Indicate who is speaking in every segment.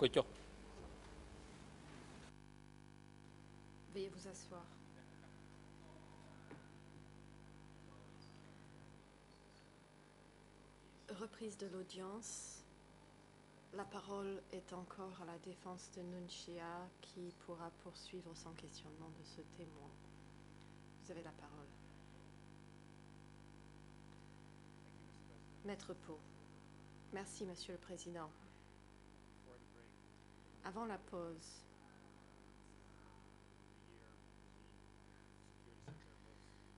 Speaker 1: Cueto.
Speaker 2: Veuillez vous asseoir. Reprise de l'audience. La parole est encore à la défense de Nunchia qui pourra poursuivre son questionnement de ce témoin. Vous avez la parole. Maître Pau. Merci, Monsieur le Président. Avant la pause,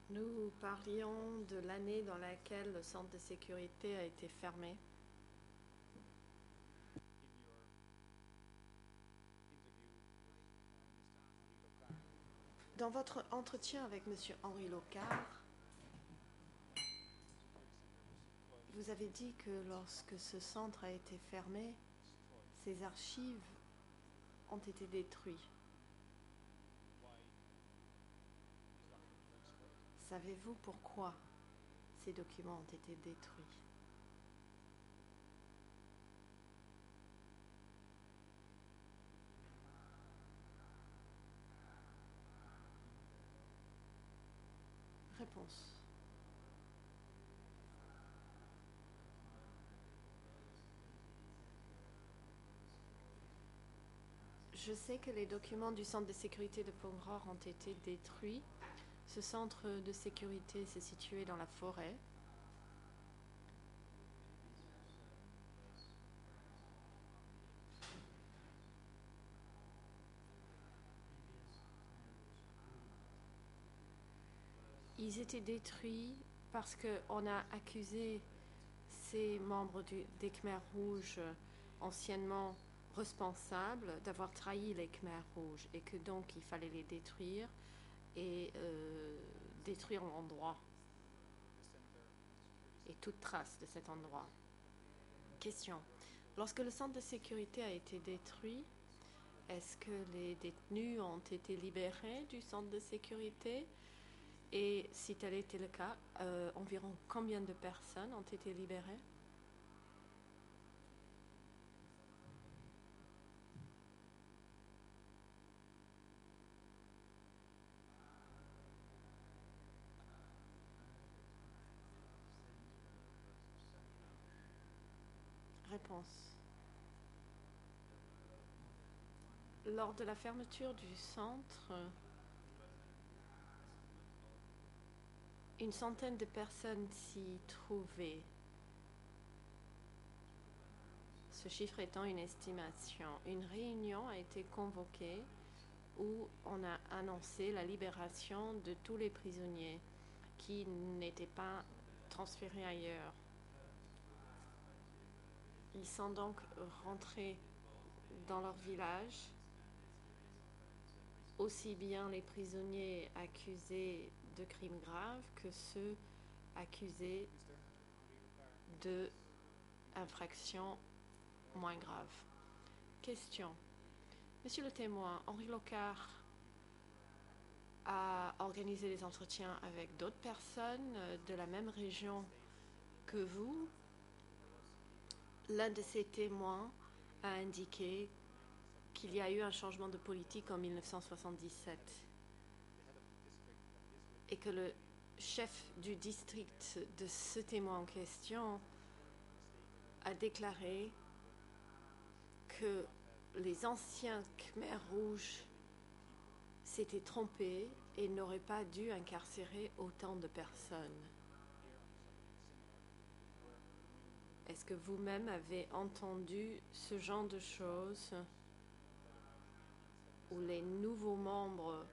Speaker 2: nous parlions de l'année dans laquelle le centre de sécurité a été fermé. Dans votre entretien avec M. Henri Locard, vous avez dit que lorsque ce centre a été fermé, ses archives ont été détruites. Savez-vous pourquoi ces documents ont été détruits? Réponse. Je sais que les documents du centre de sécurité de Pungror ont été détruits. Ce centre de sécurité s'est situé dans la forêt. Ils étaient détruits parce qu'on a accusé ces membres des Khmers rouges anciennement responsables d'avoir trahi les Khmers rouges et que donc il fallait les détruire et détruire l'endroit et toute trace de cet endroit. Question. Lorsque le centre de sécurité a été détruit, est-ce que les détenus ont été libérés du centre de sécurité? Et si tel était le cas, environ combien de personnes ont été libérées? Réponse. Lors de la fermeture du centre, une centaine de personnes s'y trouvaient. Ce chiffre étant une estimation. Une réunion a été convoquée où on a annoncé la libération de tous les prisonniers qui n'étaient pas transférés ailleurs. Ils sont donc rentrés dans leur village, aussi bien les prisonniers accusés de crimes graves que ceux accusés d'infractions moins graves. Question. Monsieur le témoin, Henri Locard a organisé des entretiens avec d'autres personnes de la même région que vous. L'un de ces témoins a indiqué qu'il y a eu un changement de politique en 1977 et que le chef du district de ce témoin en question a déclaré que les anciens Khmers rouges s'étaient trompés et n'auraient pas dû incarcérer autant de personnes. Est-ce que vous-même avez entendu ce genre de choses où les nouveaux membres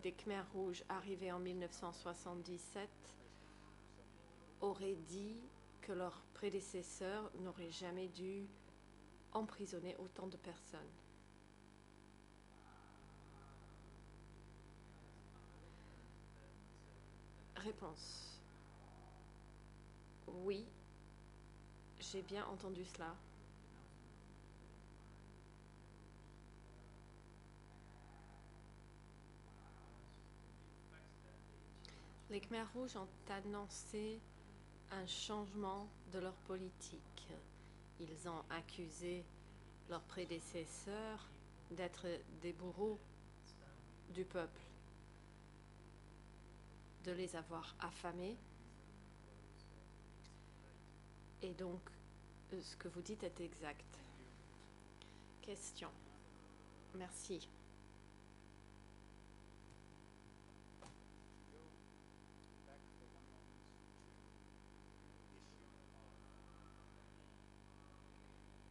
Speaker 2: des Khmers rouges arrivés en 1977 auraient dit que leurs prédécesseurs n'auraient jamais dû emprisonner autant de personnes? Réponse. Oui, j'ai bien entendu cela. Les Khmers rouges ont annoncé un changement de leur politique. Ils ont accusé leurs prédécesseurs d'être des bourreaux du peuple, de les avoir affamés. Et donc, ce que vous dites est exact. Question. Merci.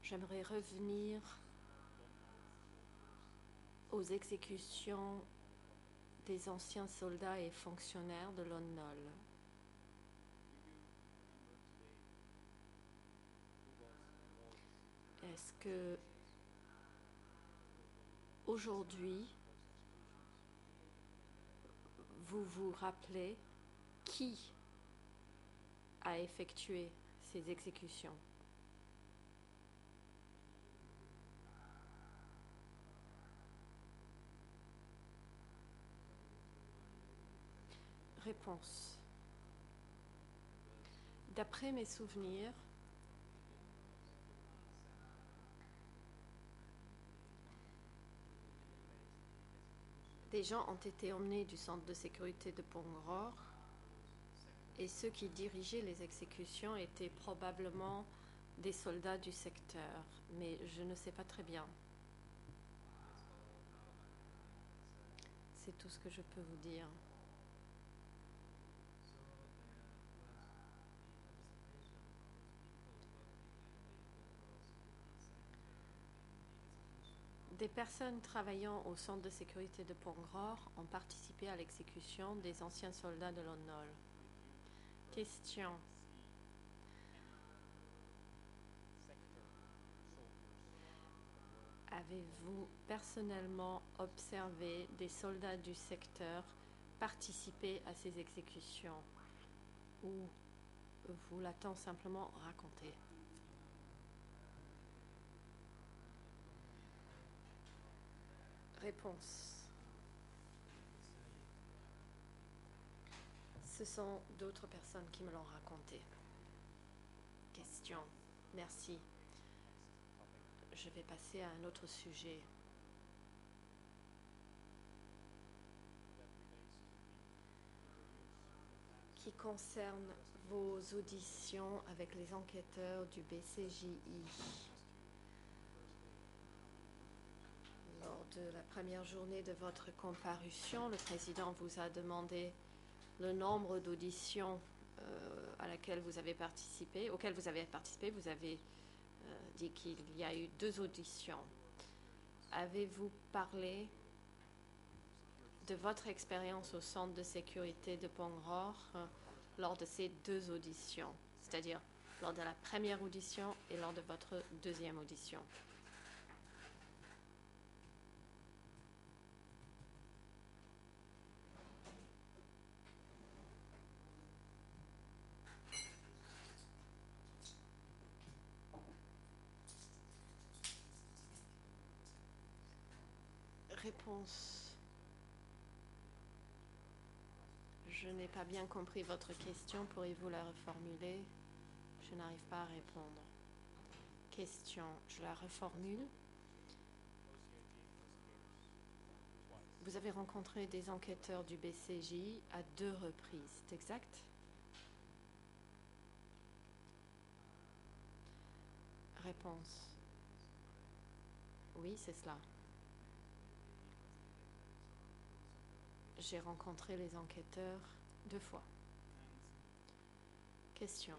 Speaker 2: J'aimerais revenir aux exécutions des anciens soldats et fonctionnaires de Lon Nol. Est-ce que aujourd'hui, vous vous rappelez qui a effectué ces exécutions? Réponse. D'après mes souvenirs, des gens ont été emmenés du centre de sécurité de Pongror et ceux qui dirigeaient les exécutions étaient probablement des soldats du secteur, mais je ne sais pas très bien. C'est tout ce que je peux vous dire. Des personnes travaillant au centre de sécurité de Pongror ont participé à l'exécution des anciens soldats de Lon Nol. Question. Avez-vous personnellement observé des soldats du secteur participer à ces exécutions ou vous l'a-t-on simplement raconté? Réponse. Ce sont d'autres personnes qui me l'ont raconté. Question. Merci. Je vais passer à un autre sujet. Qui concerne vos auditions avec les enquêteurs du BCJI. Lors de la première journée de votre comparution, le président vous a demandé le nombre d'auditions auxquelles vous avez participé. Vous avez dit qu'il y a eu 2 auditions. Avez-vous parlé de votre expérience au centre de sécurité de Pongror lors de ces 2 auditions, c'est-à-dire lors de la première audition et lors de votre deuxième audition? Réponse. Je n'ai pas bien compris votre question. Pourriez-vous la reformuler? Je n'arrive pas à répondre. Question. Je la reformule. Vous avez rencontré des enquêteurs du BCJ à 2 reprises, c'est exact? Réponse. Oui, c'est cela. J'ai rencontré les enquêteurs 2 fois. Question.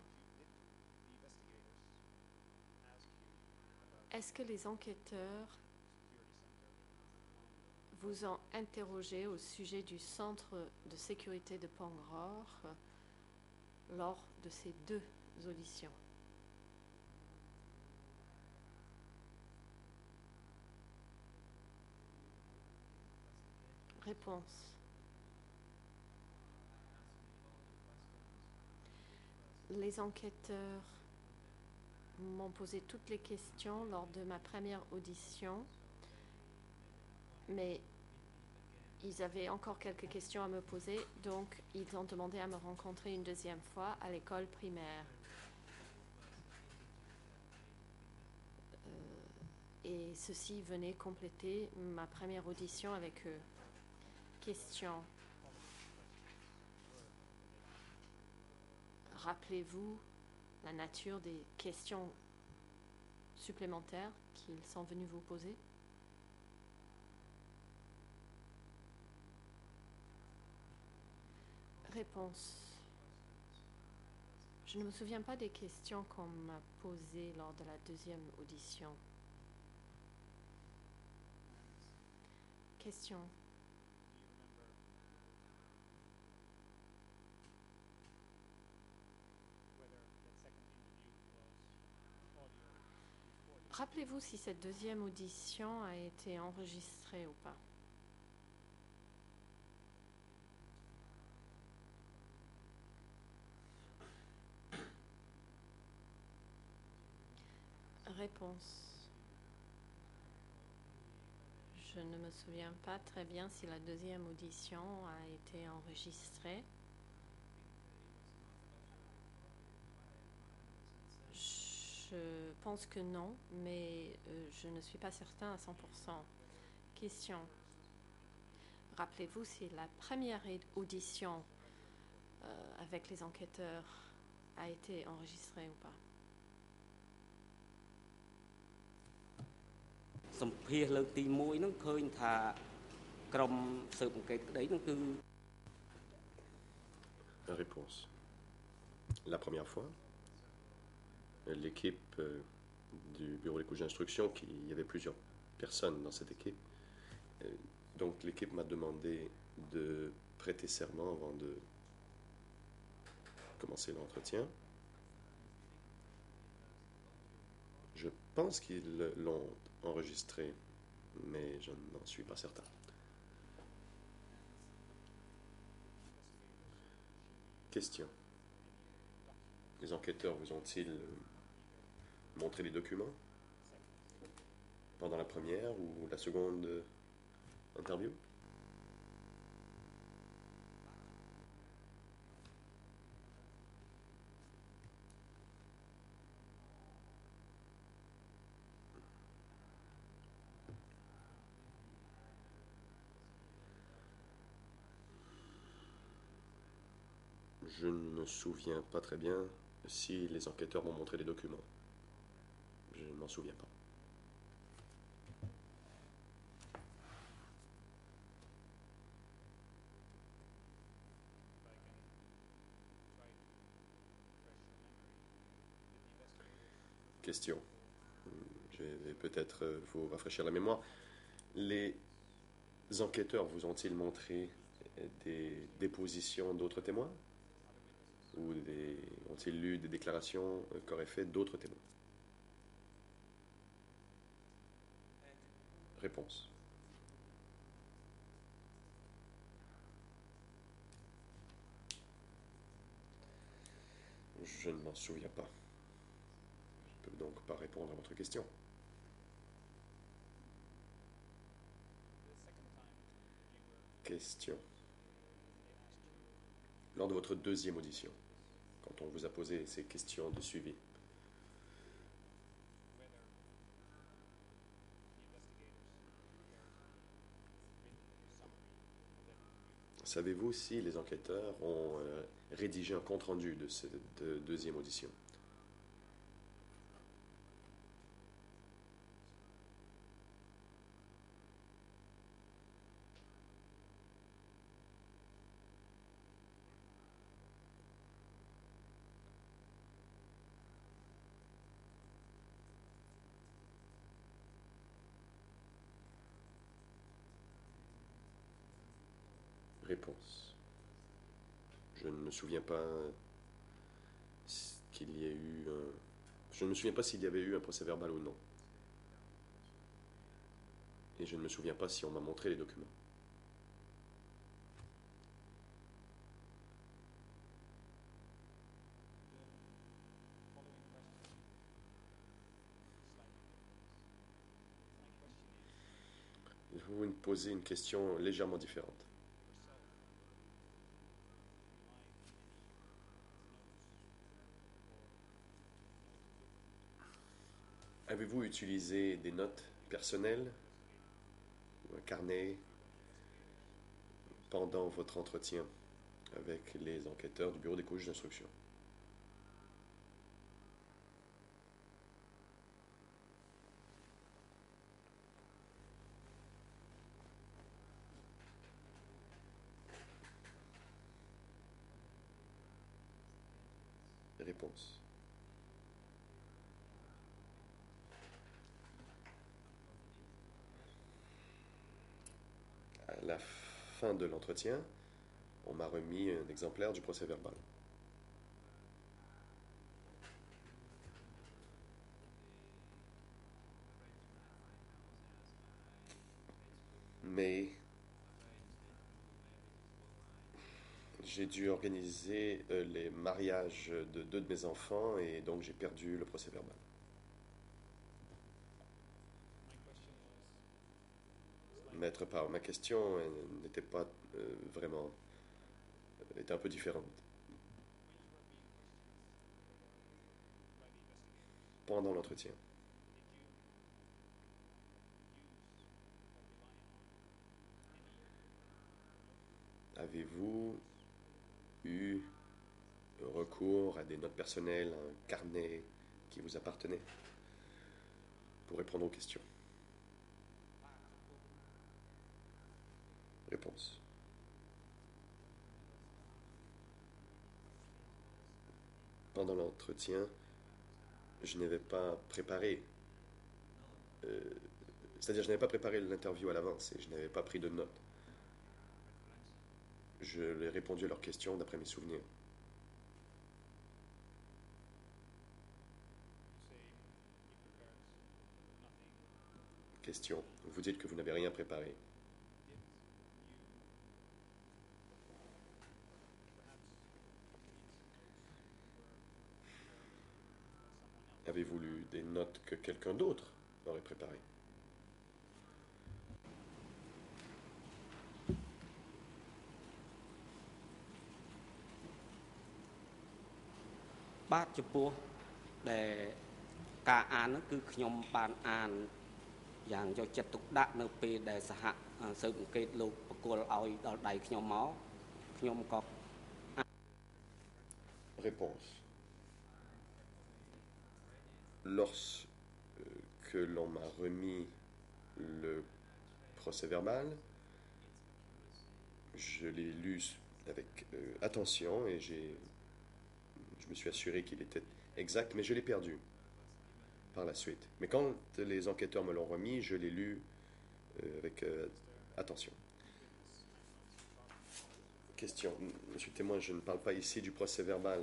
Speaker 2: Est-ce que les enquêteurs vous ont interrogé au sujet du centre de sécurité de Pongror lors de ces 2 auditions? Réponse. Les enquêteurs m'ont posé toutes les questions lors de ma première audition, mais ils avaient encore quelques questions à me poser, donc ils ont demandé à me rencontrer une deuxième fois à l'école primaire. et ceci venait compléter ma première audition avec eux. Question. Rappelez-vous la nature des questions supplémentaires qu'ils sont venus vous poser? Réponse. Je ne me souviens pas des questions qu'on m'a posées lors de la deuxième audition. Question. Rappelez-vous si cette deuxième audition a été enregistrée ou pas. Réponse. Je ne me souviens pas très bien si la deuxième audition a été enregistrée. Je pense que non, mais je ne suis pas certain à 100%. Question. Rappelez-vous si la première audition avec les enquêteurs a été enregistrée ou pas.
Speaker 1: សម្ភារលើកទី1ហ្នឹងឃើញថាក្រុមស៊ើបអង្កេតក្តីហ្នឹងគឺ
Speaker 3: Réponse. La première fois, l'équipe du bureau des couches d'instruction, il y avait plusieurs personnes dans cette équipe, donc l'équipe m'a demandé de prêter serment avant de commencer l'entretien. Je pense qu'ils l'ont enregistré, mais je n'en suis pas certain. Question. Les enquêteurs vous ont-ils montré les documents pendant la première ou la seconde interview? Je ne me souviens pas très bien si les enquêteurs m'ont montré les documents. Je ne m'en souviens pas. Question. Je vais peut-être vous rafraîchir la mémoire. Les enquêteurs vous ont-ils montré des dépositions d'autres témoins? Ou ont-ils lu des déclarations qu'auraient fait d'autres témoins? Réponse. Je ne m'en souviens pas. Je ne peux donc pas répondre à votre question. Question. Lors de votre deuxième audition, quand on vous a posé ces questions de suivi, savez-vous si les enquêteurs ont rédigé un compte-rendu de cette deuxième audition? Réponse. Je ne me souviens pas qu'il y ait eu Je ne me souviens pas s'il y avait eu un procès-verbal ou non. Et je ne me souviens pas si on m'a montré les documents. Vous me posez une question légèrement différente. Avez-vous utilisé des notes personnel, ou un carnet, pendant votre entretien avec les enquêteurs du bureau des couches d'instruction? Réponse. À la fin de l'entretien, on m'a remis un exemplaire du procès-verbal. Mais j'ai dû organiser les mariages de deux de mes enfants et donc j'ai perdu le procès-verbal. Maître Parr, ma question n'était pas vraiment... était un peu différente. Pendant l'entretien, avez-vous eu recours à des notes personnelles, un carnet qui vous appartenait pour répondre aux questions? Réponse. Pendant l'entretien, je n'avais pas préparé, c'est-à-dire je n'avais pas préparé l'interview à l'avance et je n'avais pas pris de notes. Je leur ai répondu à leurs questions d'après mes souvenirs. Question. Vous dites que vous n'avez rien préparé. Avez-vous lu des notes que quelqu'un d'autre aurait préparées?
Speaker 1: Bát cho pua để cả án cứ nhom bàn án dạng cho chất tục đạn nơi pe để xã sự kết lục của ao đầy nhom máu nhom có.
Speaker 3: Réponse. Lorsque l'on m'a remis le procès-verbal, je l'ai lu avec attention et je me suis assuré qu'il était exact, mais je l'ai perdu par la suite. Mais quand les enquêteurs me l'ont remis, je l'ai lu avec attention. Question. Monsieur le témoin, je ne parle pas ici du procès-verbal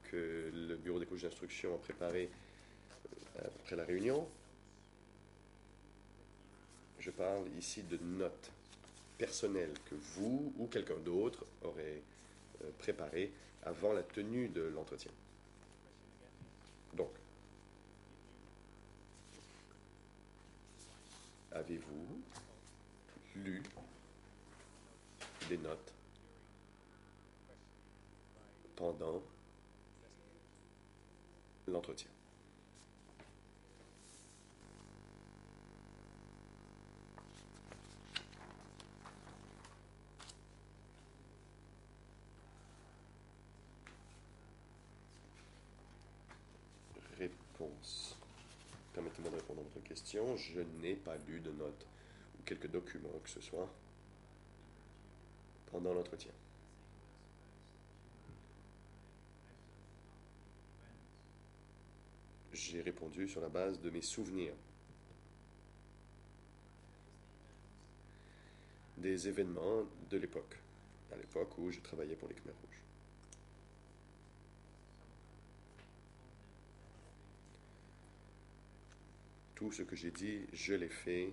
Speaker 3: que le bureau des couches d'instruction a préparé après la réunion. Je parle ici de notes personnelles que vous ou quelqu'un d'autre aurait préparées avant la tenue de l'entretien. Donc, avez-vous lu des notes pendant l'entretien? Réponse. Permettez-moi de répondre à votre question. Je n'ai pas lu de notes ou quelques documents que ce soit pendant l'entretien. J'ai répondu sur la base de mes souvenirs des événements de l'époque, à l'époque où je travaillais pour les Khmers rouges. Tout ce que j'ai dit, je l'ai fait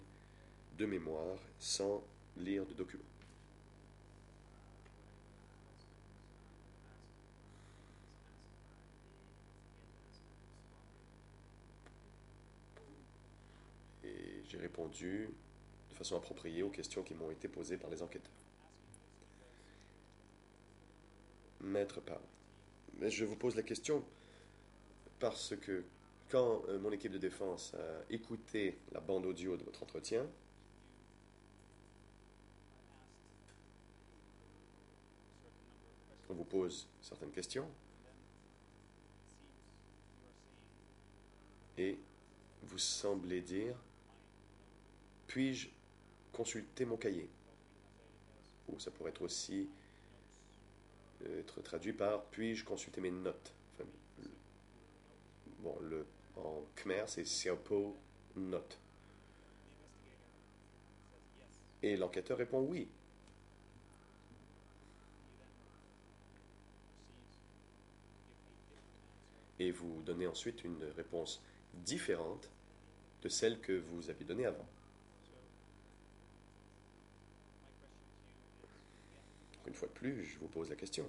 Speaker 3: de mémoire, sans lire de documents. Et j'ai répondu de façon appropriée aux questions qui m'ont été posées par les enquêteurs. Maître Parr, mais je vous pose la question parce que Quand mon équipe de défense a écouté la bande audio de votre entretien, on vous pose certaines questions et vous semblez dire « Puis-je consulter mon cahier ?» Ou ça pourrait être aussi être traduit par « Puis-je consulter mes notes ?» Enfin, bon, en khmer, c'est Siapo note. Et l'enquêteur répond oui. Et vous donnez ensuite une réponse différente de celle que vous aviez donnée avant. Une fois de plus, je vous pose la question.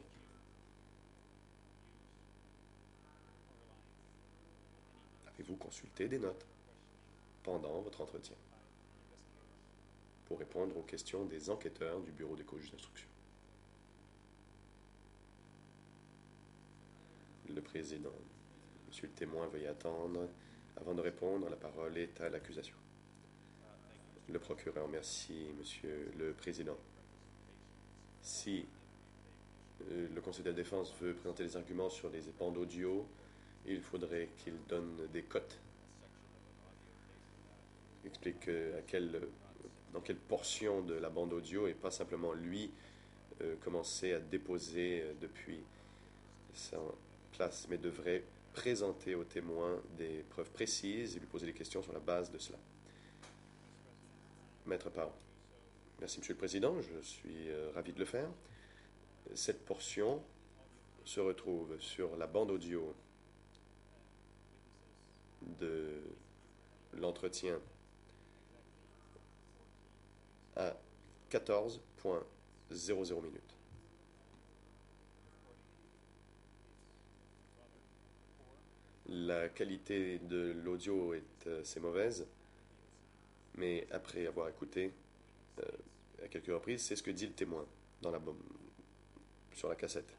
Speaker 3: Avez-vous consulté des notes pendant votre entretien pour répondre aux questions des enquêteurs du bureau des co-juges d'instruction? Le président. Monsieur le témoin, veuillez attendre. Avant de répondre, la parole est à l'accusation. Le procureur, merci, monsieur le président. Si le conseil de la défense veut présenter des arguments sur les bandes audio, il faudrait qu'il donne des cotes. Explique dans quelle portion de la bande audio et pas simplement lui commencer à déposer depuis sa place, mais devrait présenter au témoin des preuves précises et lui poser des questions sur la base de cela. Maître Parent. Merci, Monsieur le Président. Je suis ravi de le faire. Cette portion se retrouve sur la bande audio de l'entretien à 14,00 minutes. La qualité de l'audio est assez mauvaise, mais après avoir écouté à quelques reprises, c'est ce que dit le témoin sur la cassette.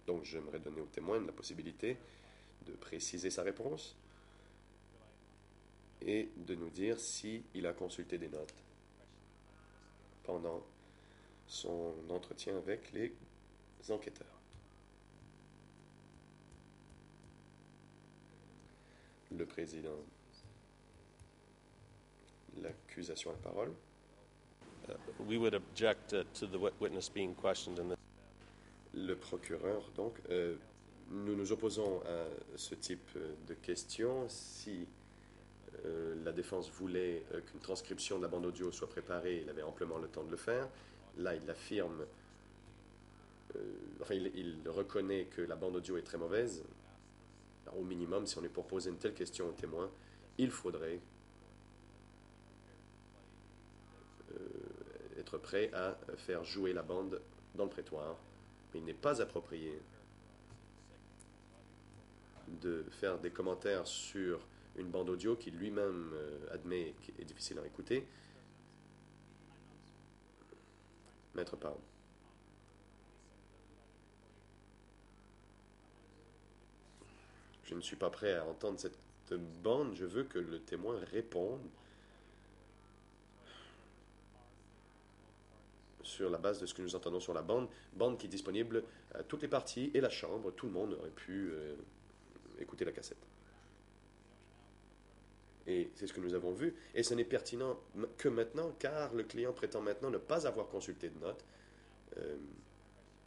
Speaker 3: Donc j'aimerais donner au témoin la possibilité de préciser sa réponse et de nous dire s'il a consulté des notes pendant son entretien avec les enquêteurs. Le président. L'accusation à la parole.
Speaker 4: We would object to the witness being questioned in this.
Speaker 3: Le procureur, donc, nous nous opposons à ce type de questions. Si la défense voulait qu'une transcription de la bande audio soit préparée, il avait amplement le temps de le faire. Là, il affirme, il reconnaît que la bande audio est très mauvaise. Alors, au minimum, si on est pour poser une telle question au témoin, il faudrait être prêt à faire jouer la bande dans le prétoire. Mais il n'est pas approprié de faire des commentaires sur une bande audio qui lui-même admet est difficile à écouter. Maître Parent. Je ne suis pas prêt à entendre cette bande. Je veux que le témoin réponde sur la base de ce que nous entendons sur la bande qui est disponible à toutes les parties et la chambre. Tout le monde aurait pu écouter la cassette. Et c'est ce que nous avons vu. Et ce n'est pertinent que maintenant, car le client prétend maintenant ne pas avoir consulté de notes.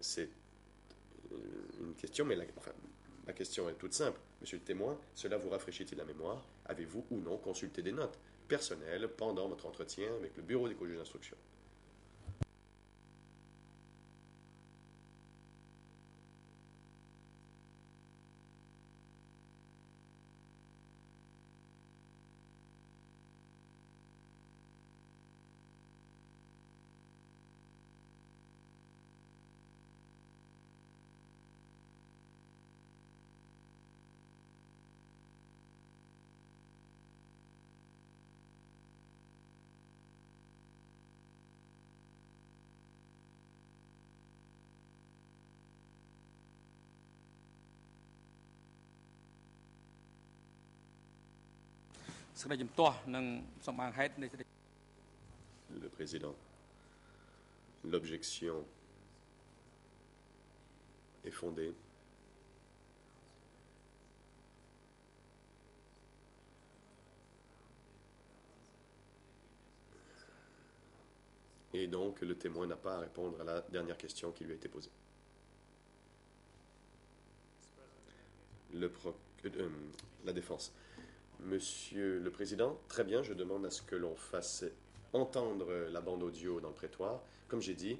Speaker 3: C'est une question, mais la question est toute simple. Monsieur le témoin, cela vous rafraîchit-il la mémoire? Avez-vous ou non consulté des notes personnelles pendant votre entretien avec le bureau des co-juges d'instruction?
Speaker 5: សេចក្តីជំទាស់និងសម្បាងហេតុនៃសេចក្តី
Speaker 3: Le président. L'objection est fondée. Et donc, le témoin n'a pas à répondre à la dernière question qui lui a été posée. La défense. Monsieur le Président, très bien, je demande à ce que l'on fasse entendre la bande audio dans le prétoire. Comme j'ai dit,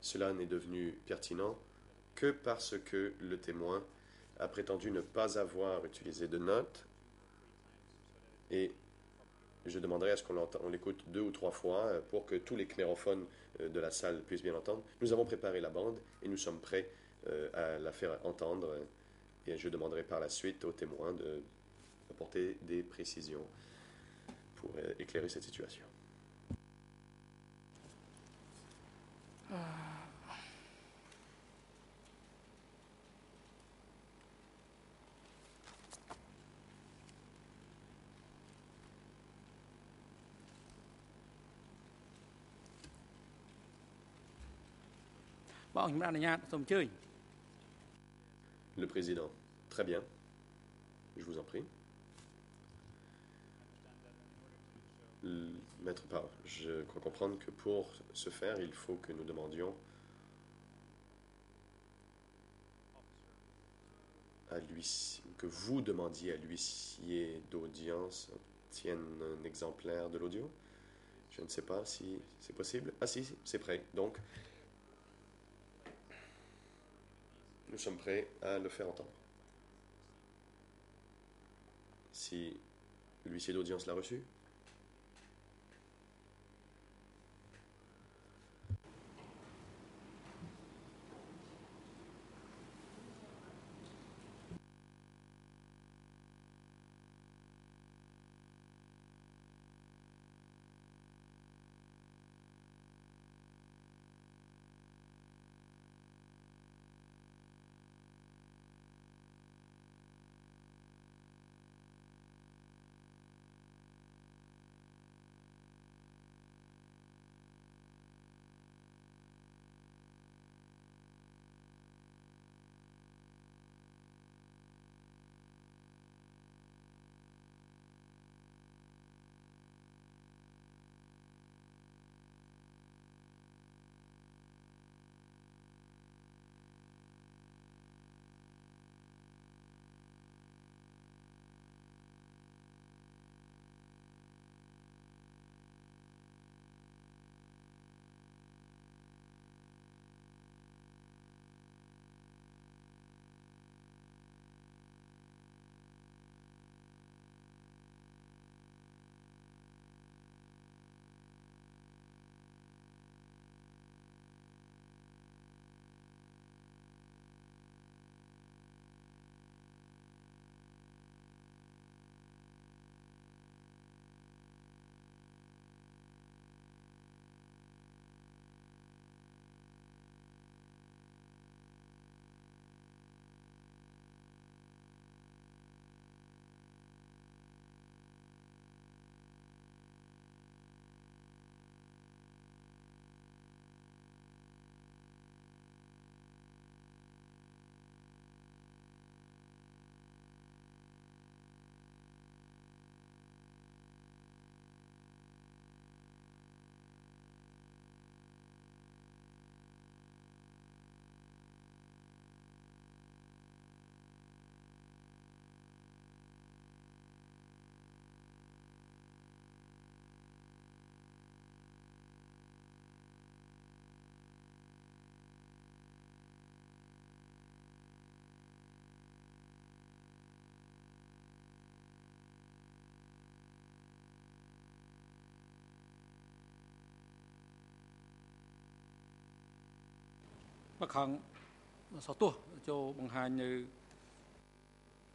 Speaker 3: cela n'est devenu pertinent que parce que le témoin a prétendu ne pas avoir utilisé de notes et je demanderai à ce qu'on l'écoute 2 ou 3 fois pour que tous les clérophones de la salle puissent bien entendre. Nous avons préparé la bande et nous sommes prêts à la faire entendre et je demanderai par la suite aux témoins d'apporter des précisions pour éclairer cette situation. Le président, très bien, je vous en prie. Maître Parr, je crois comprendre que pour ce faire, il faut que nous demandions à l'huissier, que vous demandiez à l'huissier d'audience obtienne un exemplaire de l'audio. Je ne sais pas si c'est possible. Ah si, c'est prêt. Donc, nous sommes prêts à le faire entendre. Si l'huissier d'audience l'a reçu.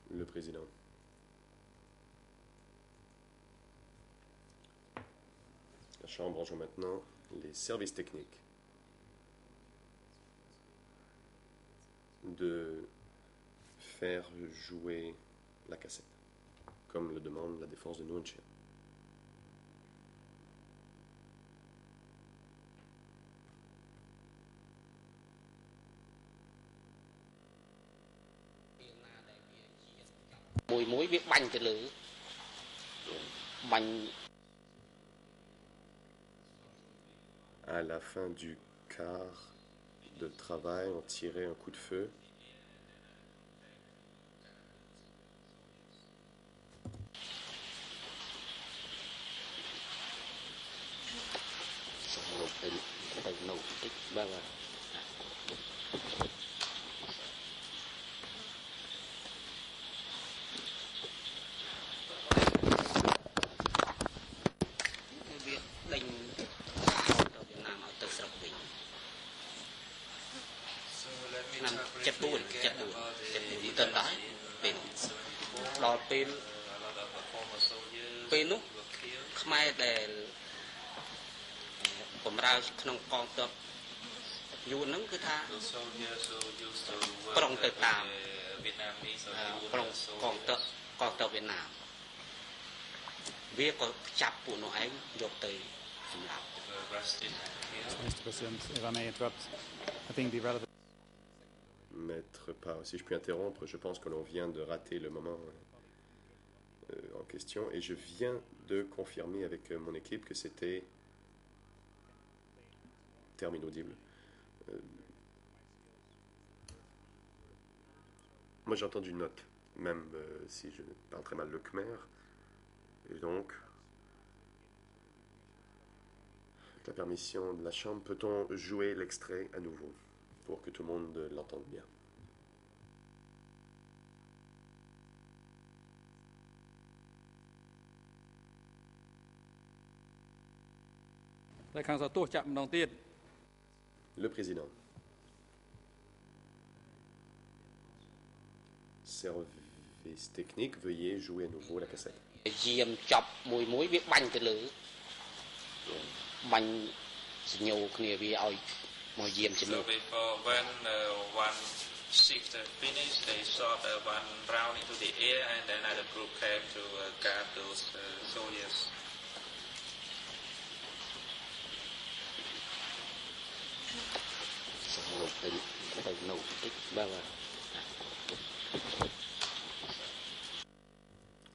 Speaker 3: Le président. La Chambre enjoint maintenant les services techniques de faire jouer la cassette. comme le demande la défense de Nuon-Chea. À la fin du quart de travail, on tirait un coup de feu.
Speaker 6: Mr. President, if I may interrupt, I think the relevant...
Speaker 3: Maître Pao, si je puis interrompre, je pense que l'on vient de rater le moment en question et je viens de confirmer avec mon équipe que c'était terme inaudible. Moi j'ai entendu une note, même si je parle très mal le khmer, et donc avec la permission de la Chambre, peut-on jouer l'extrait à nouveau pour que tout le monde l'entende bien? Le président. Service technique, veuillez jouer à nouveau la cassette.
Speaker 7: So before when one shift finished, they shot one round into the air, and then another group came to guard those soldiers.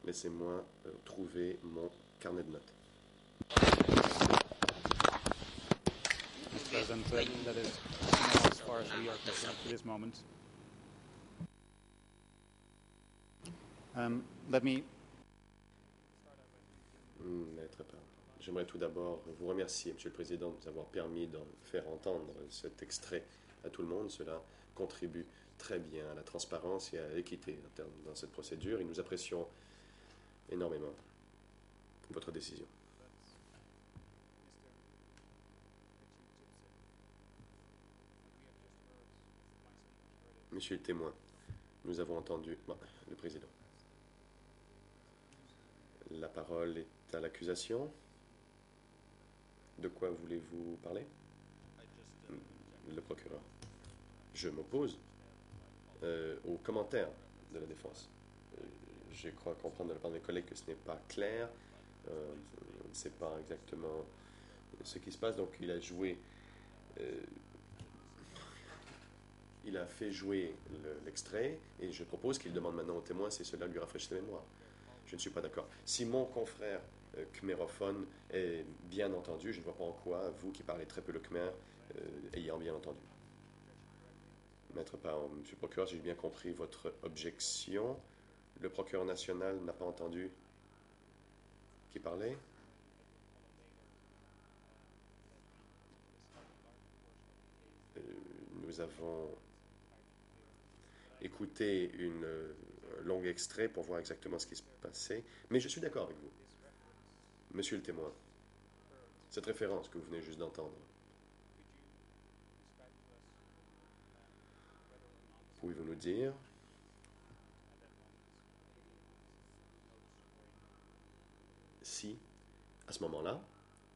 Speaker 3: Laissez-moi trouver mon carnet de notes.
Speaker 6: Mr. President, that is now as far as we are concerned for this moment. Let me...
Speaker 3: Maître Pao, j'aimerais tout d'abord vous remercier, Monsieur le Président, de nous avoir permis d'en faire entendre cet extrait à tout le monde. Cela contribue très bien à la transparence et à l'équité dans cette procédure et nous apprécions énormément votre décision. Monsieur le témoin, nous avons entendu le président. La parole est à l'accusation. De quoi voulez-vous parler? Le procureur. Je m'oppose aux commentaires de la défense. Je crois comprendre de la part de mes collègues que ce n'est pas clair. On ne sait pas exactement ce qui se passe. Donc il a joué... il a fait jouer l'extrait et je propose qu'il demande maintenant au témoin si cela lui rafraîchit la mémoire. Je ne suis pas d'accord. Si mon confrère khmérophone est bien entendu, je ne vois pas en quoi vous qui parlez très peu le khmer ayant bien entendu. Maître Pao, monsieur le procureur, j'ai bien compris votre objection. Le procureur national n'a pas entendu qui parlait. Nous avons écouté un long extrait pour voir exactement ce qui se passait, mais je suis d'accord avec vous. Monsieur le témoin, cette référence que vous venez juste d'entendre, pouvez-vous nous dire si, à ce moment-là,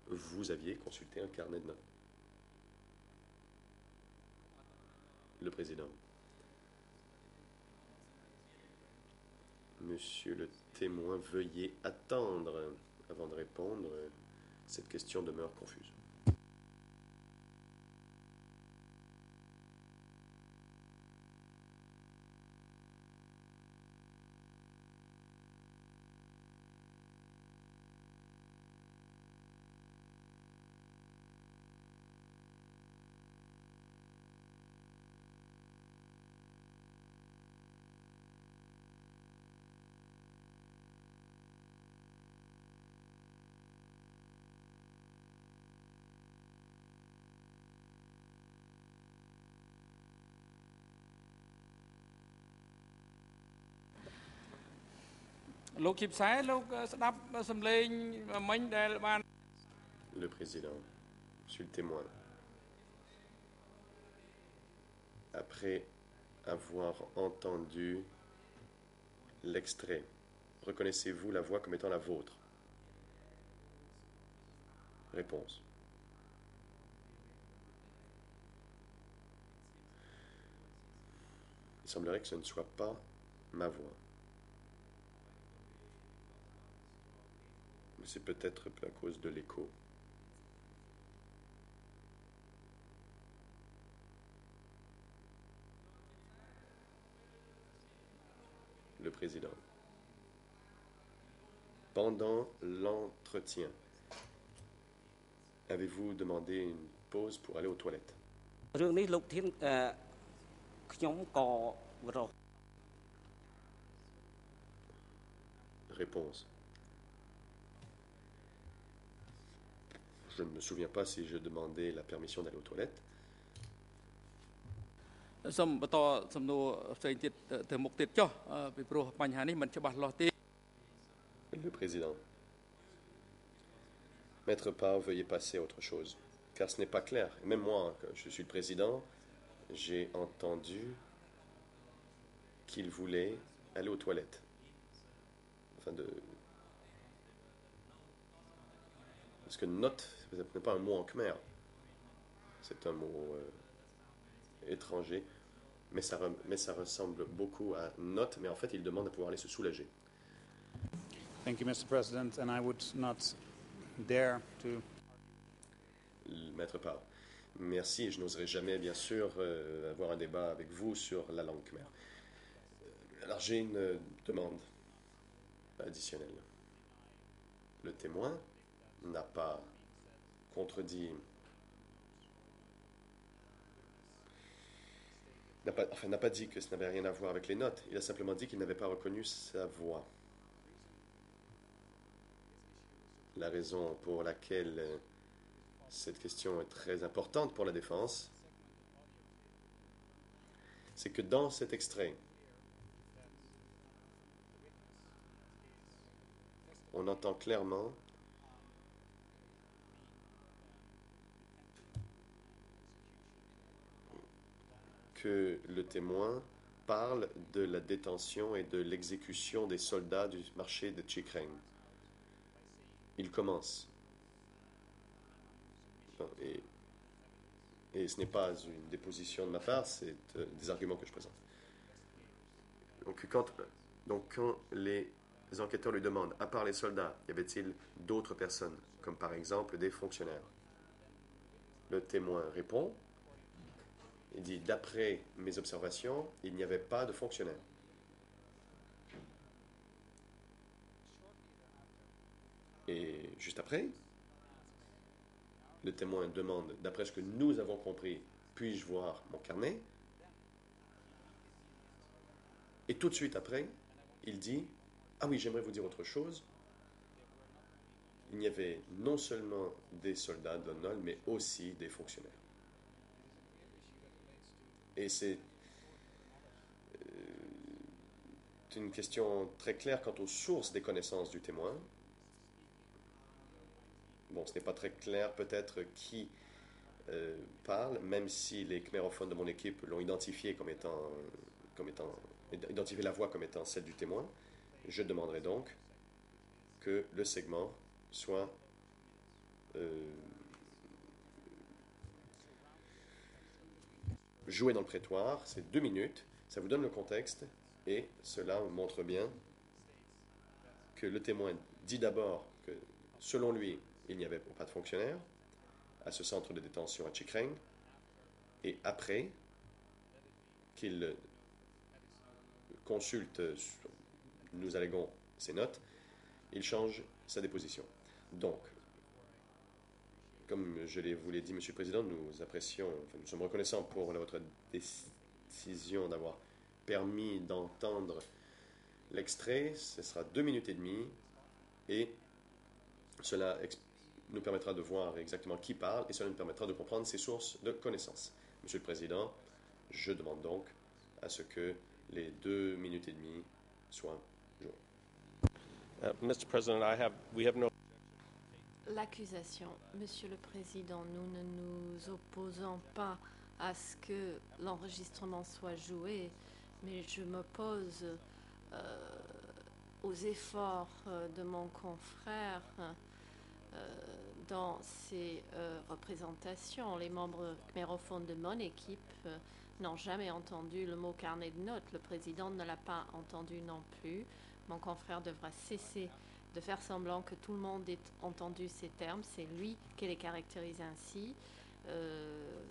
Speaker 3: vous aviez consulté un carnet de notes? Le président. Monsieur le témoin, veuillez attendre avant de répondre. Cette question demeure confuse.
Speaker 5: លោកជាផ្សាយលោកស្ដាប់សំឡេងមិញដែលបាន
Speaker 3: Le président, monsieur le témoin, après avoir entendu l'extrait, reconnaissez-vous la voix comme étant la vôtre? Réponse. Il semblerait que ce ne soit pas ma voix. Mais c'est peut-être à cause de l'écho. Le président. Pendant l'entretien, avez-vous demandé une pause pour aller aux toilettes?
Speaker 1: រឿងនេះលោកធានខ្ញុំក៏រក
Speaker 3: Réponse. Je ne me souviens pas si je demandais la permission d'aller aux toilettes.
Speaker 5: សូមបន្តសំណួរផ្សេងទៀតទៅមុខទៀតចុះពីព្រោះបញ្ហានេះមិនច្បាស់លាស់ទេ
Speaker 3: Le président. Maître Pao, veuillez passer à autre chose, car ce n'est pas clair. Et même moi, quand je suis le président, j'ai entendu qu'il voulait aller aux toilettes. Enfin de... Parce que note, ce n'est pas un mot en khmer. C'est un mot étranger. Mais ça ressemble beaucoup à note, mais en fait, il demande à pouvoir aller se soulager.
Speaker 6: Thank you, Mr. President, and I would not dare to...
Speaker 3: Maître Pao. Merci, je n'oserais jamais, bien sûr, avoir un débat avec vous sur la langue khmer. Alors, j'ai une demande additionnelle. Le témoin n'a pas contredit... n'a pas dit que ça n'avait rien à voir avec les notes. Il a simplement dit qu'il n'avait pas reconnu sa voix. La raison pour laquelle cette question est très importante pour la défense, c'est que dans cet extrait, on entend clairement que le témoin parle de la détention et de l'exécution des soldats du marché de Chikreng. Il commence. Et ce n'est pas une déposition de ma part, c'est des arguments que je présente. Donc quand les enquêteurs lui demandent, à part les soldats, y avait-il d'autres personnes, comme par exemple des fonctionnaires? Le témoin répond, il dit, d'après mes observations, il n'y avait pas de fonctionnaires. Et juste après, le témoin demande, d'après ce que nous avons compris, puis-je voir mon carnet? Et tout de suite après, il dit, ah oui, j'aimerais vous dire autre chose. Il y avait non seulement des soldats de l'ONU, mais aussi des fonctionnaires. Et c'est une question très claire quant aux sources des connaissances du témoin. Bon, ce n'est pas très clair peut-être qui parle, même si les khmérophones de mon équipe l'ont identifié identifié la voix comme étant celle du témoin. Je demanderai donc que le segment soit joué dans le prétoire. C'est 2 minutes, ça vous donne le contexte et cela montre bien que le témoin dit d'abord que, selon lui, il n'y avait pas de fonctionnaire à ce centre de détention à Chikreng, et après qu'il consulte, nous alléguons, ses notes, il change sa déposition. Donc, comme je vous l'ai dit, Monsieur le Président, nous apprécions, enfin, nous sommes reconnaissants pour votre décision d'avoir permis d'entendre l'extrait. Ce sera 2 minutes et demie et cela nous permettra de voir exactement qui parle et cela nous permettra de comprendre ses sources de connaissances. Monsieur le Président, je demande donc à ce que les 2 minutes et demie soient jouées.
Speaker 4: Mr. President, we have no.
Speaker 2: L'accusation, Monsieur le Président, nous ne nous opposons pas à ce que l'enregistrement soit joué, mais je m'oppose aux efforts de mon confrère dans ses représentations. Les membres khmérophones de mon équipe n'ont jamais entendu le mot carnet de notes. Le président ne l'a pas entendu non plus. Mon confrère devra cesser de faire semblant que tout le monde ait entendu ces termes. C'est lui qui les caractérise ainsi.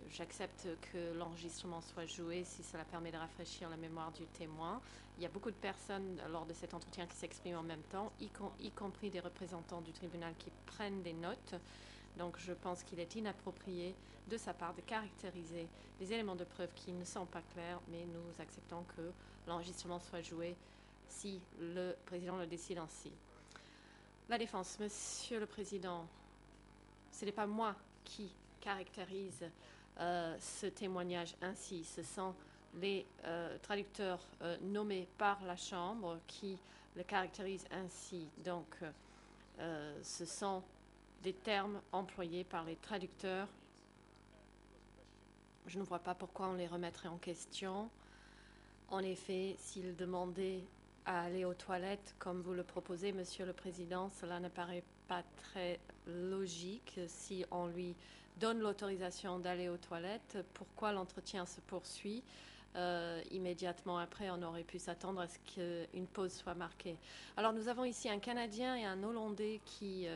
Speaker 2: J'accepte que l'enregistrement soit joué si cela permet de rafraîchir la mémoire du témoin. Il y a beaucoup de personnes lors de cet entretien qui s'expriment en même temps, y compris des représentants du tribunal qui prennent des notes. Donc je pense qu'il est inapproprié de sa part de caractériser des éléments de preuve qui ne sont pas clairs, mais nous acceptons que l'enregistrement soit joué si le président le décide ainsi. La défense, Monsieur le Président, ce n'est pas moi qui caractérise ce témoignage ainsi. Ce sont les traducteurs nommés par la Chambre qui le caractérisent ainsi. Donc, ce sont des termes employés par les traducteurs. Je ne vois pas pourquoi on les remettrait en question. En effet, s'il demandait à aller aux toilettes, comme vous le proposez, Monsieur le Président, cela ne paraît pas très logique. Si on lui donne l'autorisation d'aller aux toilettes, pourquoi l'entretien se poursuit immédiatement après? On aurait pu s'attendre à ce qu'une pause soit marquée. Alors nous avons ici un Canadien et un Hollandais qui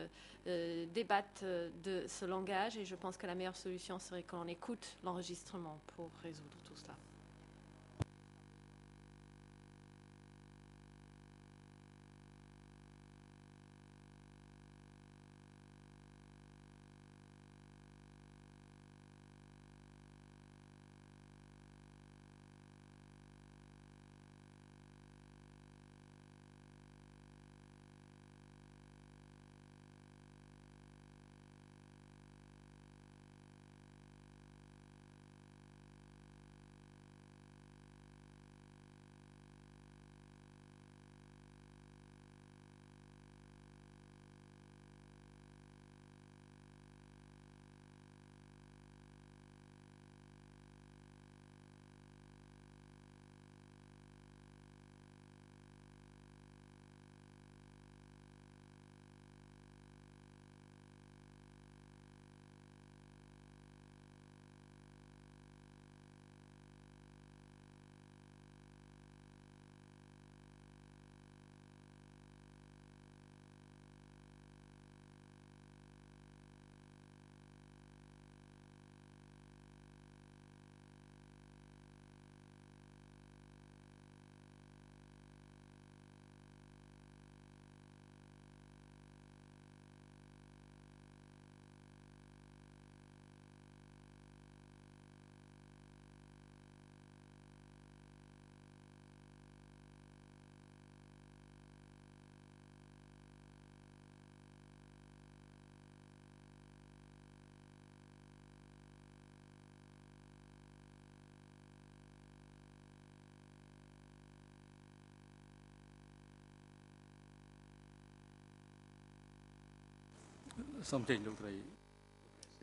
Speaker 2: débattent de ce langage et je pense que la meilleure solution serait qu'on écoute l'enregistrement pour résoudre tout cela.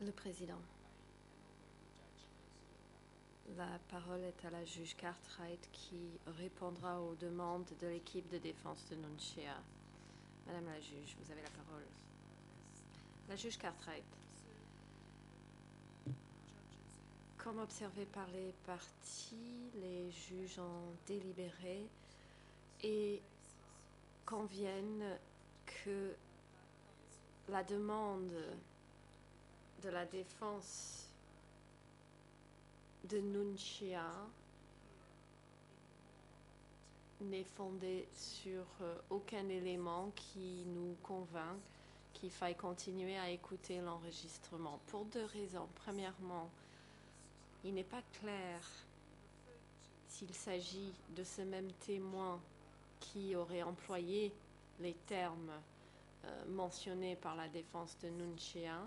Speaker 2: Le Président. La parole est à la juge Cartwright qui répondra aux demandes de l'équipe de défense de Nunchia. Madame la juge, vous avez la parole. La juge Cartwright. Comme observé par les parties, les juges ont délibéré et conviennent que la demande de la défense de Nunchia n'est fondée sur aucun élément qui nous convainc qu'il faille continuer à écouter l'enregistrement. Pour deux raisons. Premièrement, il n'est pas clair s'il s'agit de ce même témoin qui aurait employé les termes mentionnés par la défense de Nunchia.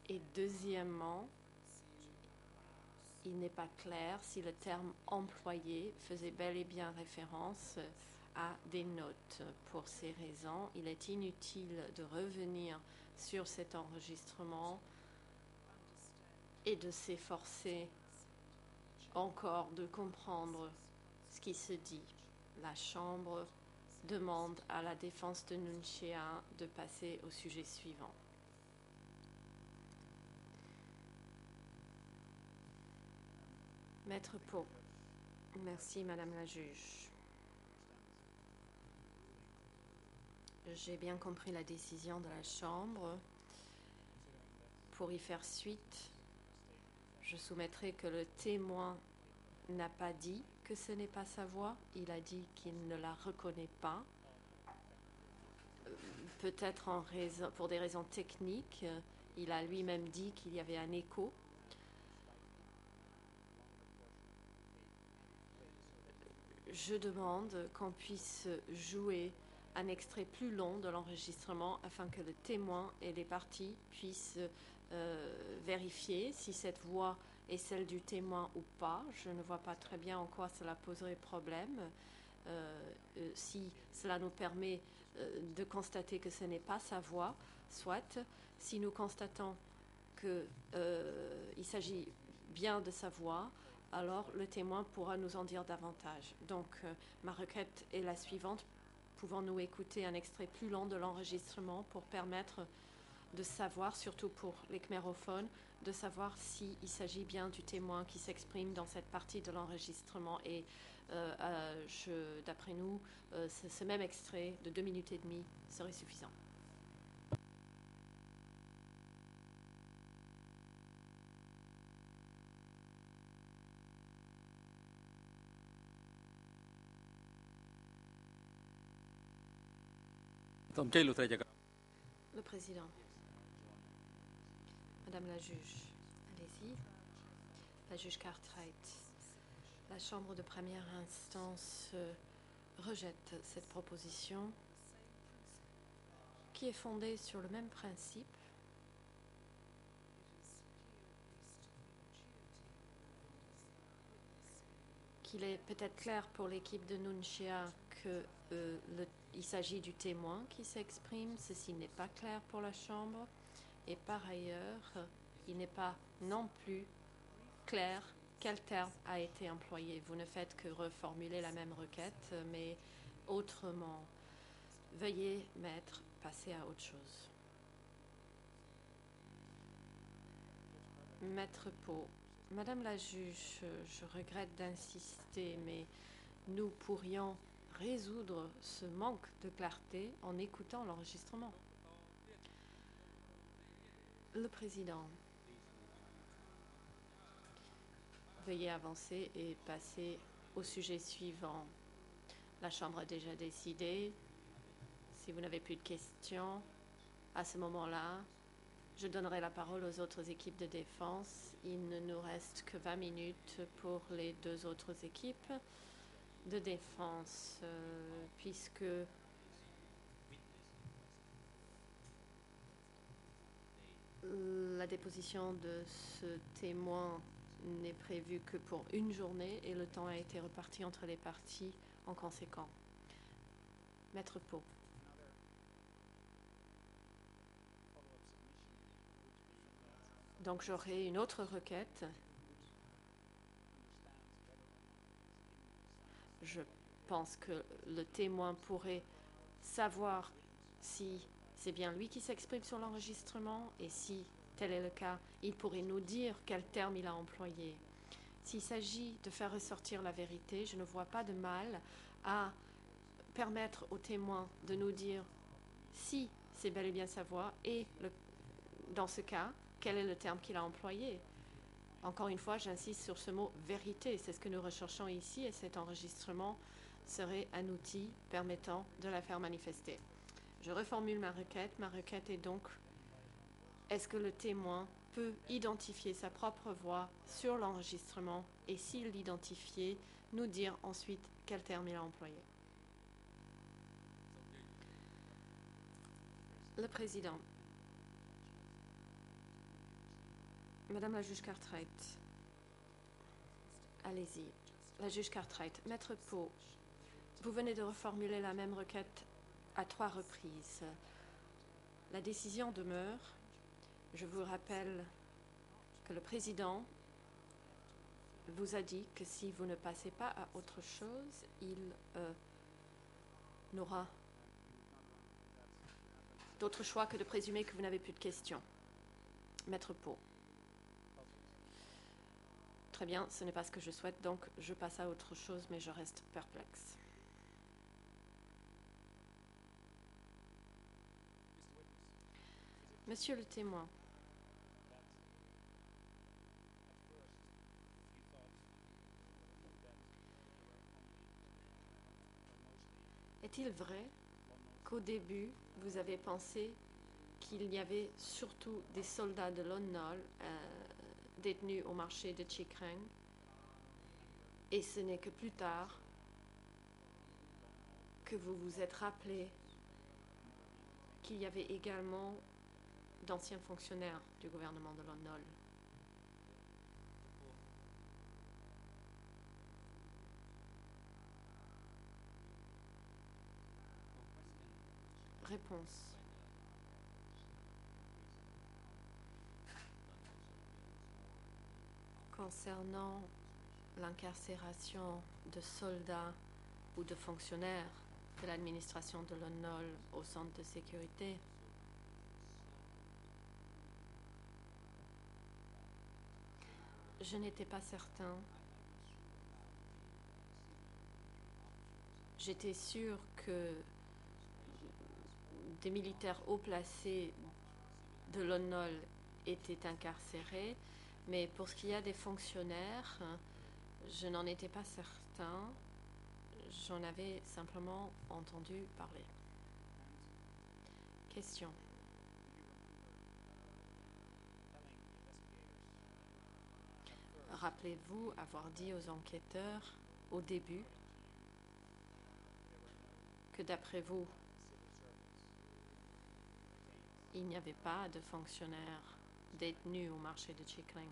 Speaker 2: Et deuxièmement, il n'est pas clair si le terme employé faisait bel et bien référence à des notes. Pour ces raisons, il est inutile de revenir sur cet enregistrement et de s'efforcer encore de comprendre ce qui se dit. La Chambre demande à la défense de Nunchia de passer au sujet suivant. Maître Pau. Merci, Madame la juge. J'ai bien compris la décision de la Chambre. Pour y faire suite, je soumettrai que le témoin n'a pas dit que ce n'est pas sa voix. Il a dit qu'il ne la reconnaît pas. Peut-être pour des raisons techniques. Il a lui-même dit qu'il y avait un écho. Je demande qu'on puisse jouer un extrait plus long de l'enregistrement afin que le témoin et les parties puissent vérifier si cette voix est celle du témoin ou pas. Je ne vois pas très bien en quoi cela poserait problème. Si cela nous permet de constater que ce n'est pas sa voix, soit. Si nous constatons qu'il s'agit bien de sa voix, alors le témoin pourra nous en dire davantage. Donc, ma requête est la suivante. Pouvons-nous écouter un extrait plus long de l'enregistrement pour permettre de savoir, surtout pour les khmérophones, de savoir s'il s'agit bien du témoin qui s'exprime dans cette partie de l'enregistrement. Et d'après nous, ce même extrait de 2 minutes et demie serait suffisant. Le président. Madame la juge, allez-y. La juge Cartwright. La Chambre de première instance rejette cette proposition qui est fondée sur le même principe qu'il est peut-être clair pour l'équipe de Nunchia qu'il s'agit du témoin qui s'exprime. Ceci n'est pas clair pour la Chambre. Et par ailleurs, il n'est pas non plus clair quel terme a été employé. Vous ne faites que reformuler la même requête, mais autrement. Veuillez, maître, passer à autre chose. Maître Pau. Madame la juge, je regrette d'insister, mais nous pourrions résoudre ce manque de clarté en écoutant l'enregistrement. Le président. Veuillez avancer et passer au sujet suivant. La Chambre a déjà décidé. Si vous n'avez plus de questions, à ce moment-là, je donnerai la parole aux autres équipes de défense. Il ne nous reste que 20 minutes pour les deux autres équipes de défense, puisque la déposition de ce témoin n'est prévue que pour une journée et le temps a été reparti entre les parties en conséquent. Maître Pau. Donc j'aurai une autre requête. Je pense que le témoin pourrait savoir si c'est bien lui qui s'exprime sur l'enregistrement et si tel est le cas, il pourrait nous dire quel terme il a employé. S'il s'agit de faire ressortir la vérité, je ne vois pas de mal à permettre au témoin de nous dire si c'est bel et bien sa voix et, dans ce cas, quel est le terme qu'il a employé. Encore une fois, j'insiste sur ce mot « vérité ». C'est ce que nous recherchons ici et cet enregistrement serait un outil permettant de la faire manifester. Je reformule ma requête. Ma requête est donc, est-ce que le témoin peut identifier sa propre voix sur l'enregistrement et s'il l'identifiait, nous dire ensuite quel terme il a employé. Le président. Madame la juge Cartwright, allez-y. La juge Cartwright, Maître Pau, vous venez de reformuler la même requête à 3 reprises. La décision demeure. Je vous rappelle que le président vous a dit que si vous ne passez pas à autre chose, il n'aura d'autre choix que de présumer que vous n'avez plus de questions. Maître Pau. Très bien, ce n'est pas ce que je souhaite, donc je passe à autre chose, mais je reste perplexe. Monsieur le témoin. Est-il vrai qu'au début, vous avez pensé qu'il y avait surtout des soldats de Lon Nol détenus au marché de Chi Kreng, et ce n'est que plus tard que vous vous êtes rappelé qu'il y avait également d'anciens fonctionnaires du gouvernement de Lon Nol? Réponse. Concernant l'incarcération de soldats ou de fonctionnaires de l'administration de Lon Nol au centre de sécurité, je n'étais pas certain. J'étais sûre que des militaires haut placés de Lon Nol étaient incarcérés, mais pour ce qui est des fonctionnaires, je n'en étais pas certain. J'en avais simplement entendu parler. Question. Rappelez-vous avoir dit aux enquêteurs au début que d'après vous, il n'y avait pas de fonctionnaires détenus au marché de Chi Kreng.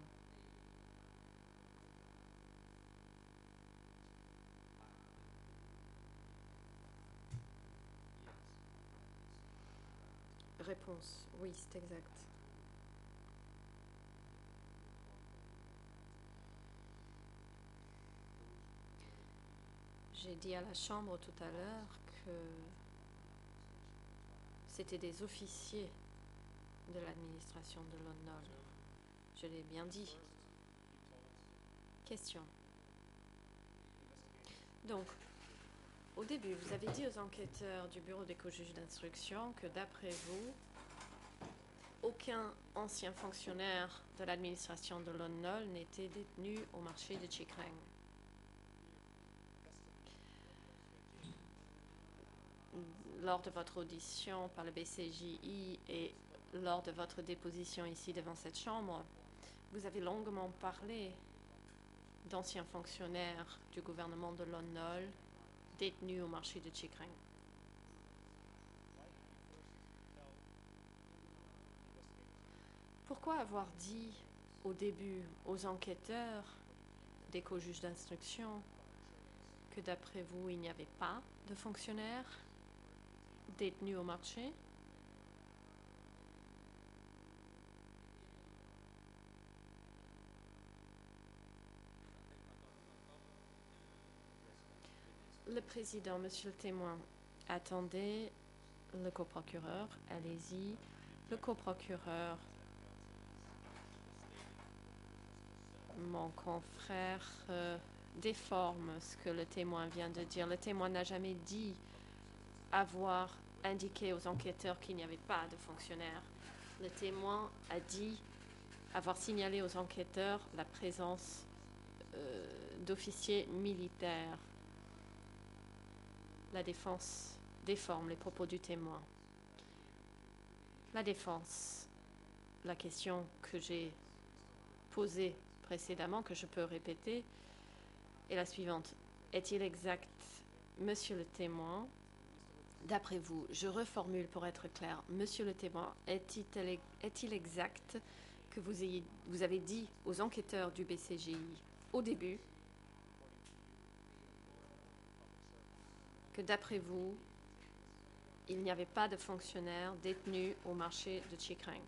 Speaker 2: Réponse. Oui, c'est exact. J'ai dit à la Chambre tout à l'heure que c'était des officiers de l'administration de Lon Nol. Je l'ai bien dit. Question. Donc, au début, vous avez dit aux enquêteurs du bureau des co-juges d'instruction que d'après vous, aucun ancien fonctionnaire de l'administration de Lon Nol n'était détenu au marché de Chi Kreng. Lors de votre audition par le BCJI et lors de votre déposition ici devant cette chambre, vous avez longuement parlé d'anciens fonctionnaires du gouvernement de Lon Nol détenus au marché de Chi Kreng. Pourquoi avoir dit au début aux enquêteurs des co-juges d'instruction que d'après vous, il n'y avait pas de fonctionnaires détenus au marché? Le président, monsieur le témoin, attendez le coprocureur, allez-y. Le coprocureur, mon confrère, déforme ce que le témoin vient de dire. Le témoin n'a jamais dit avoir indiqué aux enquêteurs qu'il n'y avait pas de fonctionnaires. Le témoin a dit avoir signalé aux enquêteurs la présence d'officiers militaires. La défense déforme les propos du témoin. La défense, la question que j'ai posée précédemment, que je peux répéter, est la suivante. Est-il exact, monsieur le témoin, d'après vous, je reformule pour être clair, monsieur le témoin, est-il exact que vous avez dit aux enquêteurs du BCGI au début que d'après vous, il n'y avait pas de fonctionnaires détenus au marché de Chi Kreng?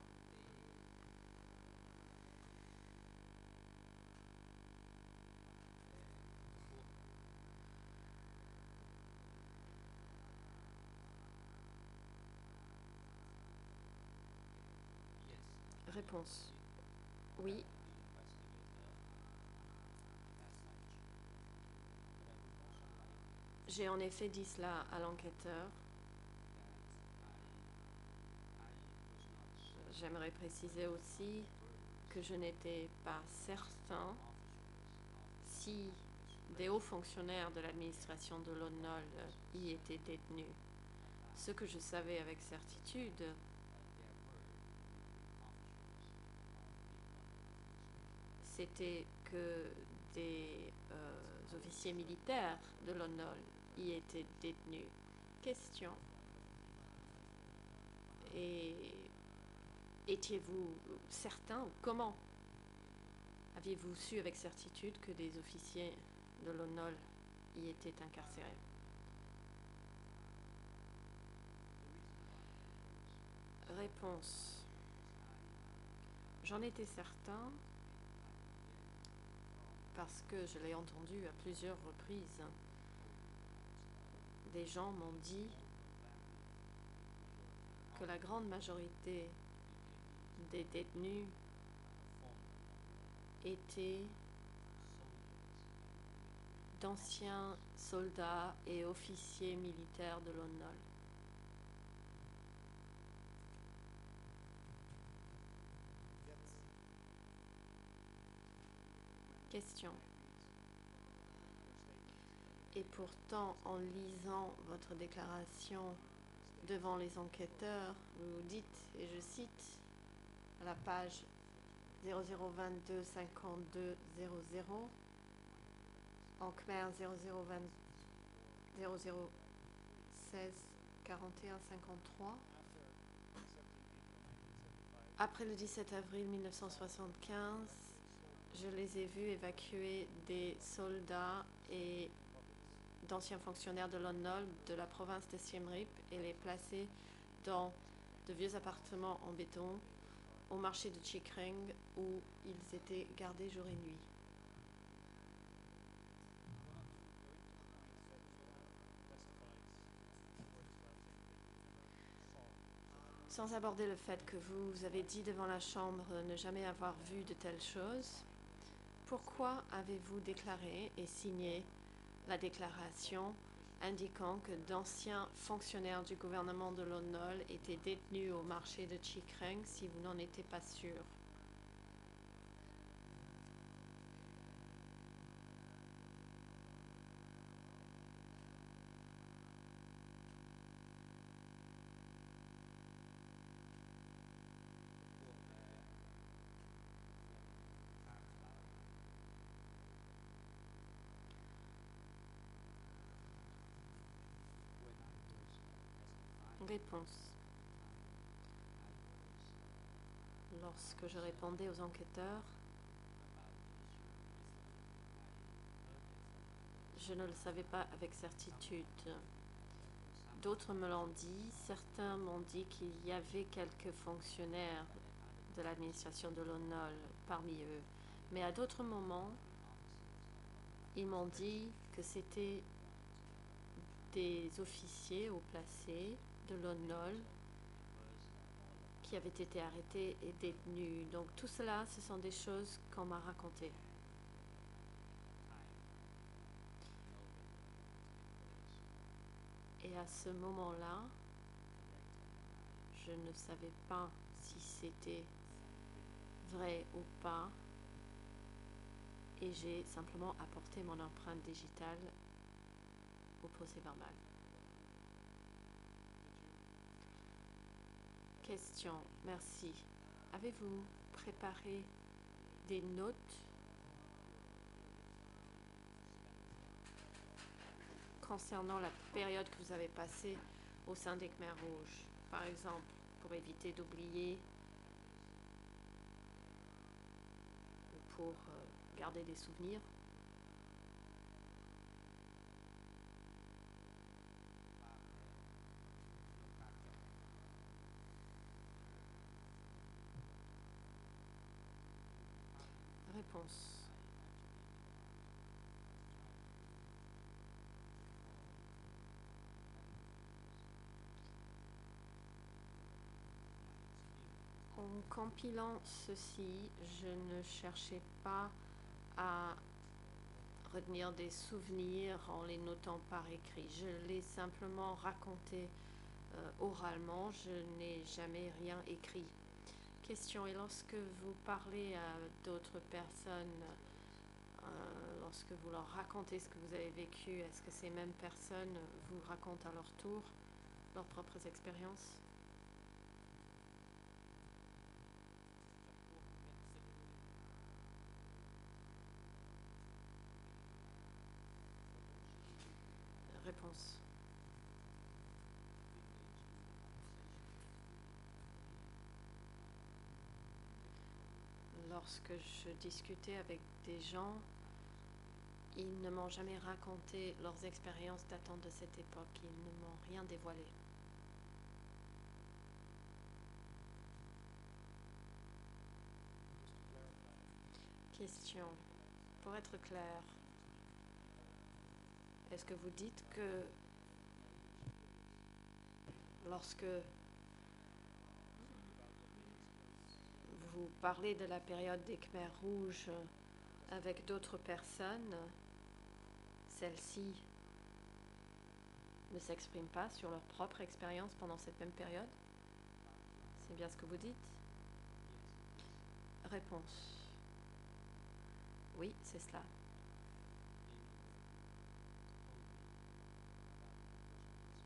Speaker 2: Réponse. Oui. J'ai en effet dit cela à l'enquêteur. J'aimerais préciser aussi que je n'étais pas certain si des hauts fonctionnaires de l'administration de l'ONOL y étaient détenus. Ce que je savais avec certitude, c'était que des officiers militaires de l'ONOL y étaient détenus. Question. Et étiez-vous certain ou comment aviez-vous su avec certitude que des officiers de l'ONOL y étaient incarcérés? Réponse. J'en étais certain parce que je l'ai entendu à plusieurs reprises. Des gens m'ont dit que la grande majorité des détenus étaient d'anciens soldats et officiers militaires de l'ONOL. Question. Et pourtant, en lisant votre déclaration devant les enquêteurs, vous dites, et je cite, à la page 0022 52 00, en Khmer 0016 41 53. Après le 17 avril 1975, je les ai vus évacuer des soldats et d'anciens fonctionnaires de l'ONOL de la province de Siem Reap et les placer dans de vieux appartements en béton au marché de Chi Kreng où ils étaient gardés jour et nuit. Sans aborder le fait que vous avez dit devant la Chambre ne jamais avoir vu de telles choses, pourquoi avez-vous déclaré et signé la déclaration indiquant que d'anciens fonctionnaires du gouvernement de l'ONOL étaient détenus au marché de Chi Kreng si vous n'en étiez pas sûr? Réponse. Lorsque je répondais aux enquêteurs, je ne le savais pas avec certitude. D'autres me l'ont dit, certains m'ont dit qu'il y avait quelques fonctionnaires de l'administration de l'ONOL parmi eux, mais à d'autres moments, ils m'ont dit que c'était des officiers haut placés de l'ONOL qui avaient été arrêtés et détenus. Donc tout cela, ce sont des choses qu'on m'a racontées. Et à ce moment-là, je ne savais pas si c'était vrai ou pas, et j'ai simplement apporté mon empreinte digitale au procès-verbal. Question, merci. Avez-vous préparé des notes concernant la période que vous avez passée au sein des Khmers rouges, par exemple, pour éviter d'oublier ou pour garder des souvenirs? Réponse. En compilant ceci, je ne cherchais pas à retenir des souvenirs en les notant par écrit. Je l'ai simplement raconté oralement, je n'ai jamais rien écrit. Question, et lorsque vous parlez à d'autres personnes, lorsque vous leur racontez ce que vous avez vécu, est-ce que ces mêmes personnes vous racontent à leur tour leurs propres expériences? Réponse. Lorsque je discutais avec des gens, ils ne m'ont jamais raconté leurs expériences datant de cette époque. Ils ne m'ont rien dévoilé. Question. Pour être clair, est-ce que vous dites que lorsque vous parlez de la période des Khmers rouges avec d'autres personnes, celles-ci ne s'expriment pas sur leur propre expérience pendant cette même période? C'est bien ce que vous dites? Réponse. Oui, c'est cela.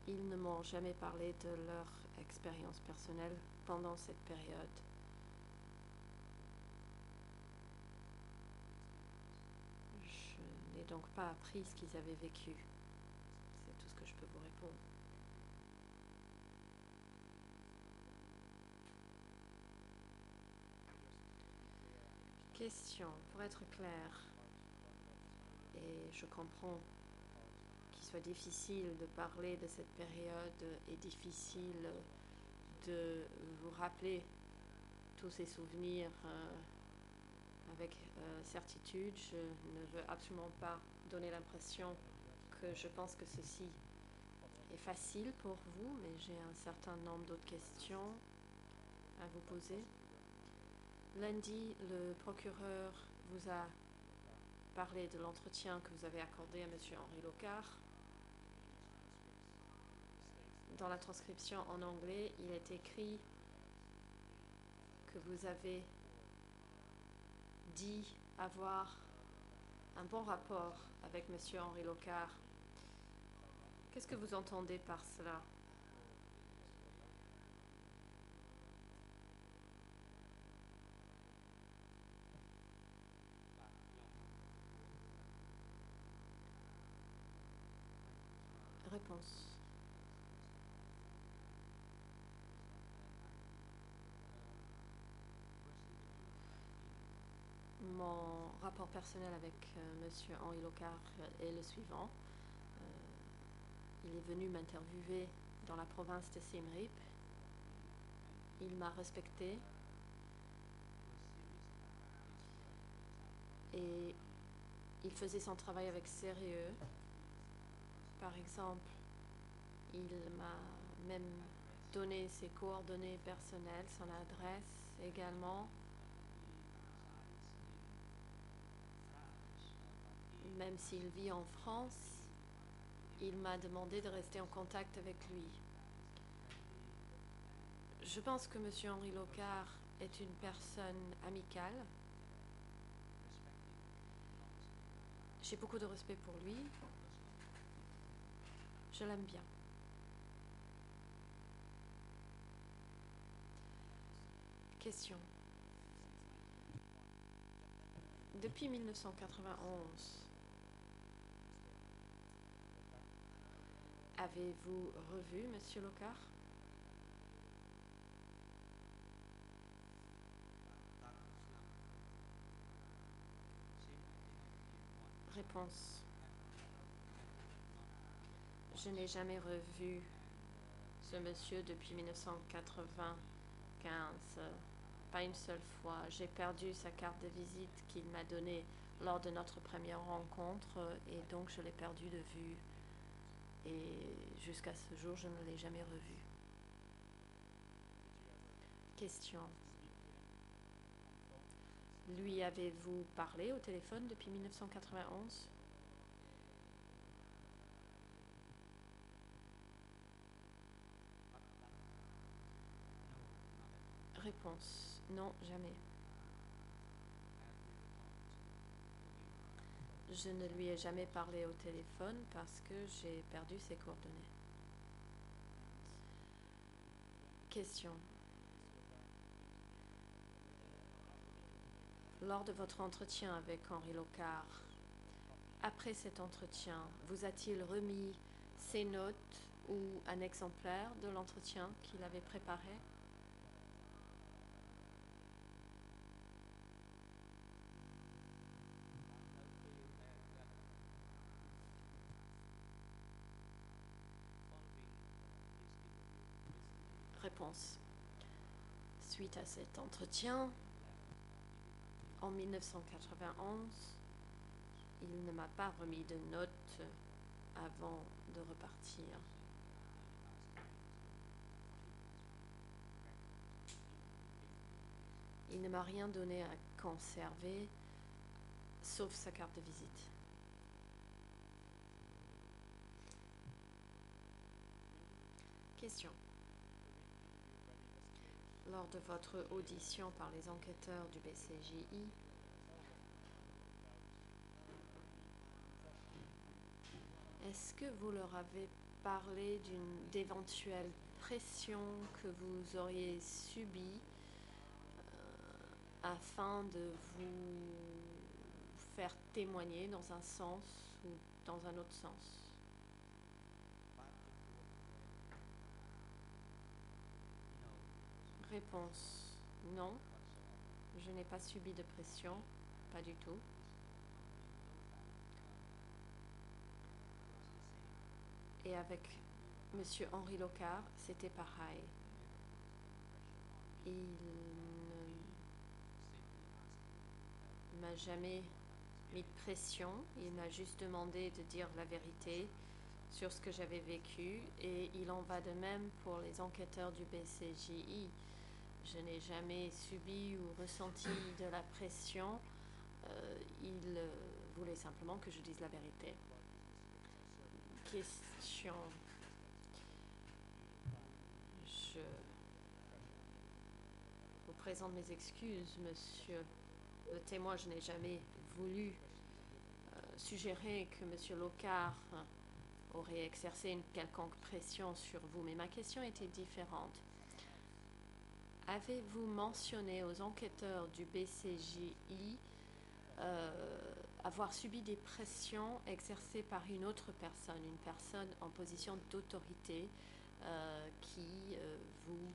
Speaker 2: Ils ne m'ont jamais parlé de leur expérience personnelle pendant cette période. Je n'ai donc pas appris ce qu'ils avaient vécu. C'est tout ce que je peux vous répondre. Question, pour être clair, et je comprends qu'il soit difficile de parler de cette période et difficile de vous rappeler tous ces souvenirs avec certitude. Je ne veux absolument pas donner l'impression que je pense que ceci est facile pour vous, mais j'ai un certain nombre d'autres questions à vous poser. Lundi, le procureur vous a parlé de l'entretien que vous avez accordé à M. Henri Locard. Dans la transcription en anglais, il est écrit que vous avez dit avoir un bon rapport avec M. Henri Locard. Qu'est-ce que vous entendez par cela? Réponse. Mon rapport personnel avec M. Henri Locard est le suivant. Il est venu m'interviewer dans la province de Siem Reap. Il m'a respecté et il faisait son travail avec sérieux. Par exemple, il m'a même donné ses coordonnées personnelles, son adresse également. Même s'il vit en France, il m'a demandé de rester en contact avec lui. Je pense que M. Henri Locard est une personne amicale. J'ai beaucoup de respect pour lui. Je l'aime bien. Question. Depuis 1991, avez-vous revu M. Locard? Réponse. Je n'ai jamais revu ce monsieur depuis 1995. Pas une seule fois. J'ai perdu sa carte de visite qu'il m'a donnée lors de notre première rencontre et donc je l'ai perdu de vue. Et jusqu'à ce jour, je ne l'ai jamais revu. Question. Lui avez-vous parlé au téléphone depuis 1991? Réponse. Non, jamais. Je ne lui ai jamais parlé au téléphone parce que j'ai perdu ses coordonnées. Question. Lors de votre entretien avec Henri Locard, après cet entretien, vous a-t-il remis ses notes ou un exemplaire de l'entretien qu'il avait préparé? Réponse. Suite à cet entretien, en 1991, il ne m'a pas remis de notes avant de repartir. Il ne m'a rien donné à conserver, sauf sa carte de visite. Question. Lors de votre audition par les enquêteurs du BCJI, est-ce que vous leur avez parlé d'éventuelle pression que vous auriez subie afin de vous faire témoigner dans un sens ou dans un autre sens? Réponse. Non, je n'ai pas subi de pression, pas du tout. Et avec M. Henri Locard, c'était pareil. Il ne m'a jamais mis de pression, il m'a juste demandé de dire la vérité sur ce que j'avais vécu et il en va de même pour les enquêteurs du BCJI. Je n'ai jamais subi ou ressenti de la pression. Il voulait simplement que je dise la vérité. Question. Je vous présente mes excuses, monsieur le témoin. Je n'ai jamais voulu suggérer que monsieur Locard aurait exercé une quelconque pression sur vous, mais ma question était différente. Avez-vous mentionné aux enquêteurs du BCJI avoir subi des pressions exercées par une autre personne, une personne en position d'autorité qui vous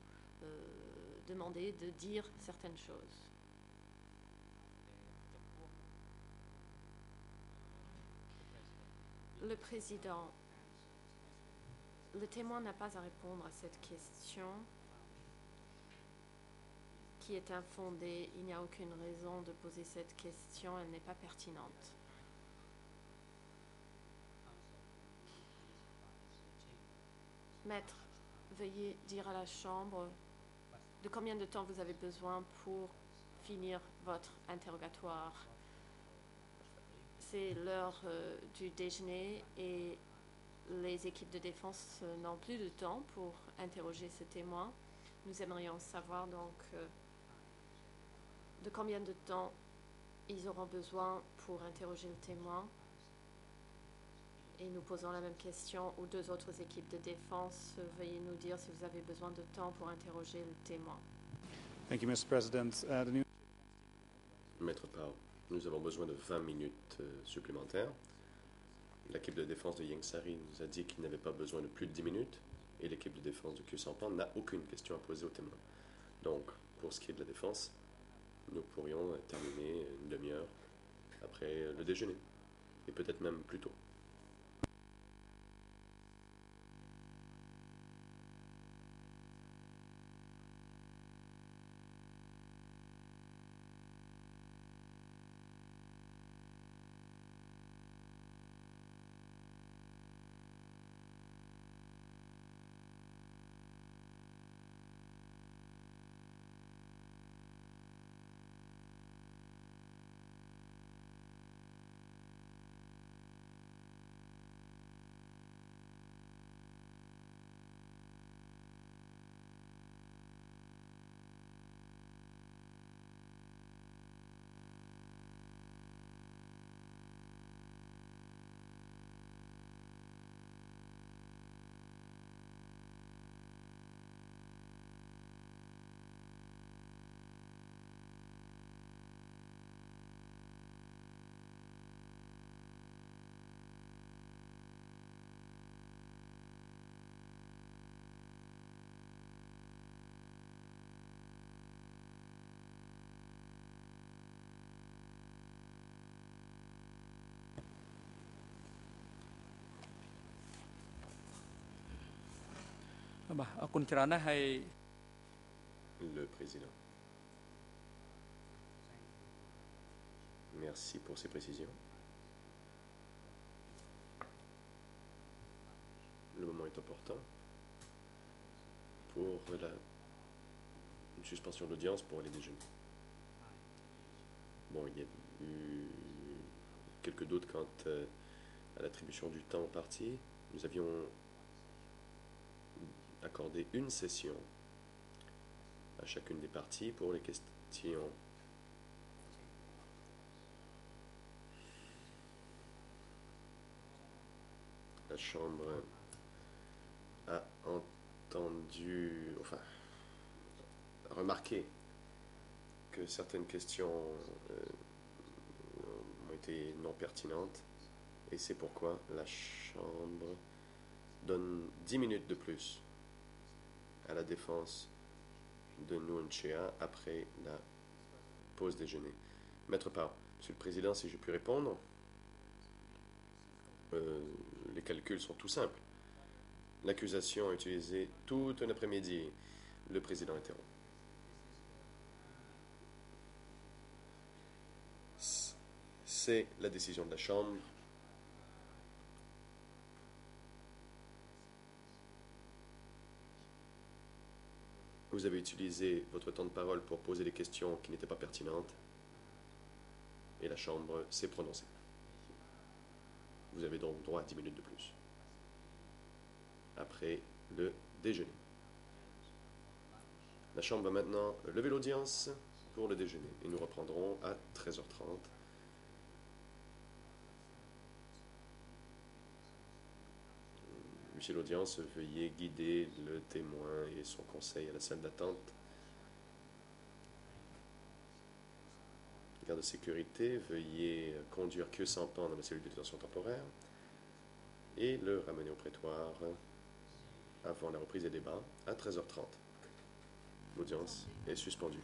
Speaker 2: demandait de dire certaines choses? Le président, le témoin n'a pas à répondre à cette question qui est infondée. Il n'y a aucune raison de poser cette question, elle n'est pas pertinente. Maître, veuillez dire à la Chambre de combien de temps vous avez besoin pour finir votre interrogatoire. C'est l'heure du déjeuner et les équipes de défense n'ont plus de temps pour interroger ce témoin. Nous aimerions savoir donc de combien de temps ils auront besoin pour interroger le témoin. Et nous posons la même question aux deux autres équipes de défense. Veuillez nous dire si vous avez besoin de temps pour interroger le témoin.
Speaker 6: Thank you, Mr. President. The new
Speaker 3: Maître Pao, nous avons besoin de 20 minutes supplémentaires. L'équipe de défense de Yangsari nous a dit qu'il n'avait pas besoin de plus de 10 minutes et l'équipe de défense de Kyusampan n'a aucune question à poser au témoin. Donc, pour ce qui est de la défense, nous pourrions terminer une demi-heure après le déjeuner et peut-être même plus tôt. Le président. Merci pour ces précisions. Le moment est important pour une suspension d'audience pour aller déjeuner. Bon, il y a eu quelques doutes quant à l'attribution du temps aux parties. Nous avions accordé une session à chacune des parties pour les questions. La Chambre a remarqué que certaines questions ont été non pertinentes et c'est pourquoi la Chambre donne 10 minutes de plus à la défense de Nuon Chea après la pause déjeuner. Maître Pao, Monsieur le Président, si je puis répondre, les calculs sont tout simples. L'accusation a utilisé tout un après-midi. Le Président interrompt. C'est la décision de la Chambre. Vous avez utilisé votre temps de parole pour poser des questions qui n'étaient pas pertinentes et la Chambre s'est prononcée. Vous avez donc droit à 10 minutes de plus après le déjeuner. La Chambre va maintenant lever l'audience pour le déjeuner et nous reprendrons à 13h30. Monsieur l'audience, veuillez guider le témoin et son conseil à la salle d'attente. Garde de sécurité, veuillez conduire Kyusampan dans la cellule de détention temporaire et le ramener au prétoire avant la reprise des débats à 13h30. L'audience est suspendue.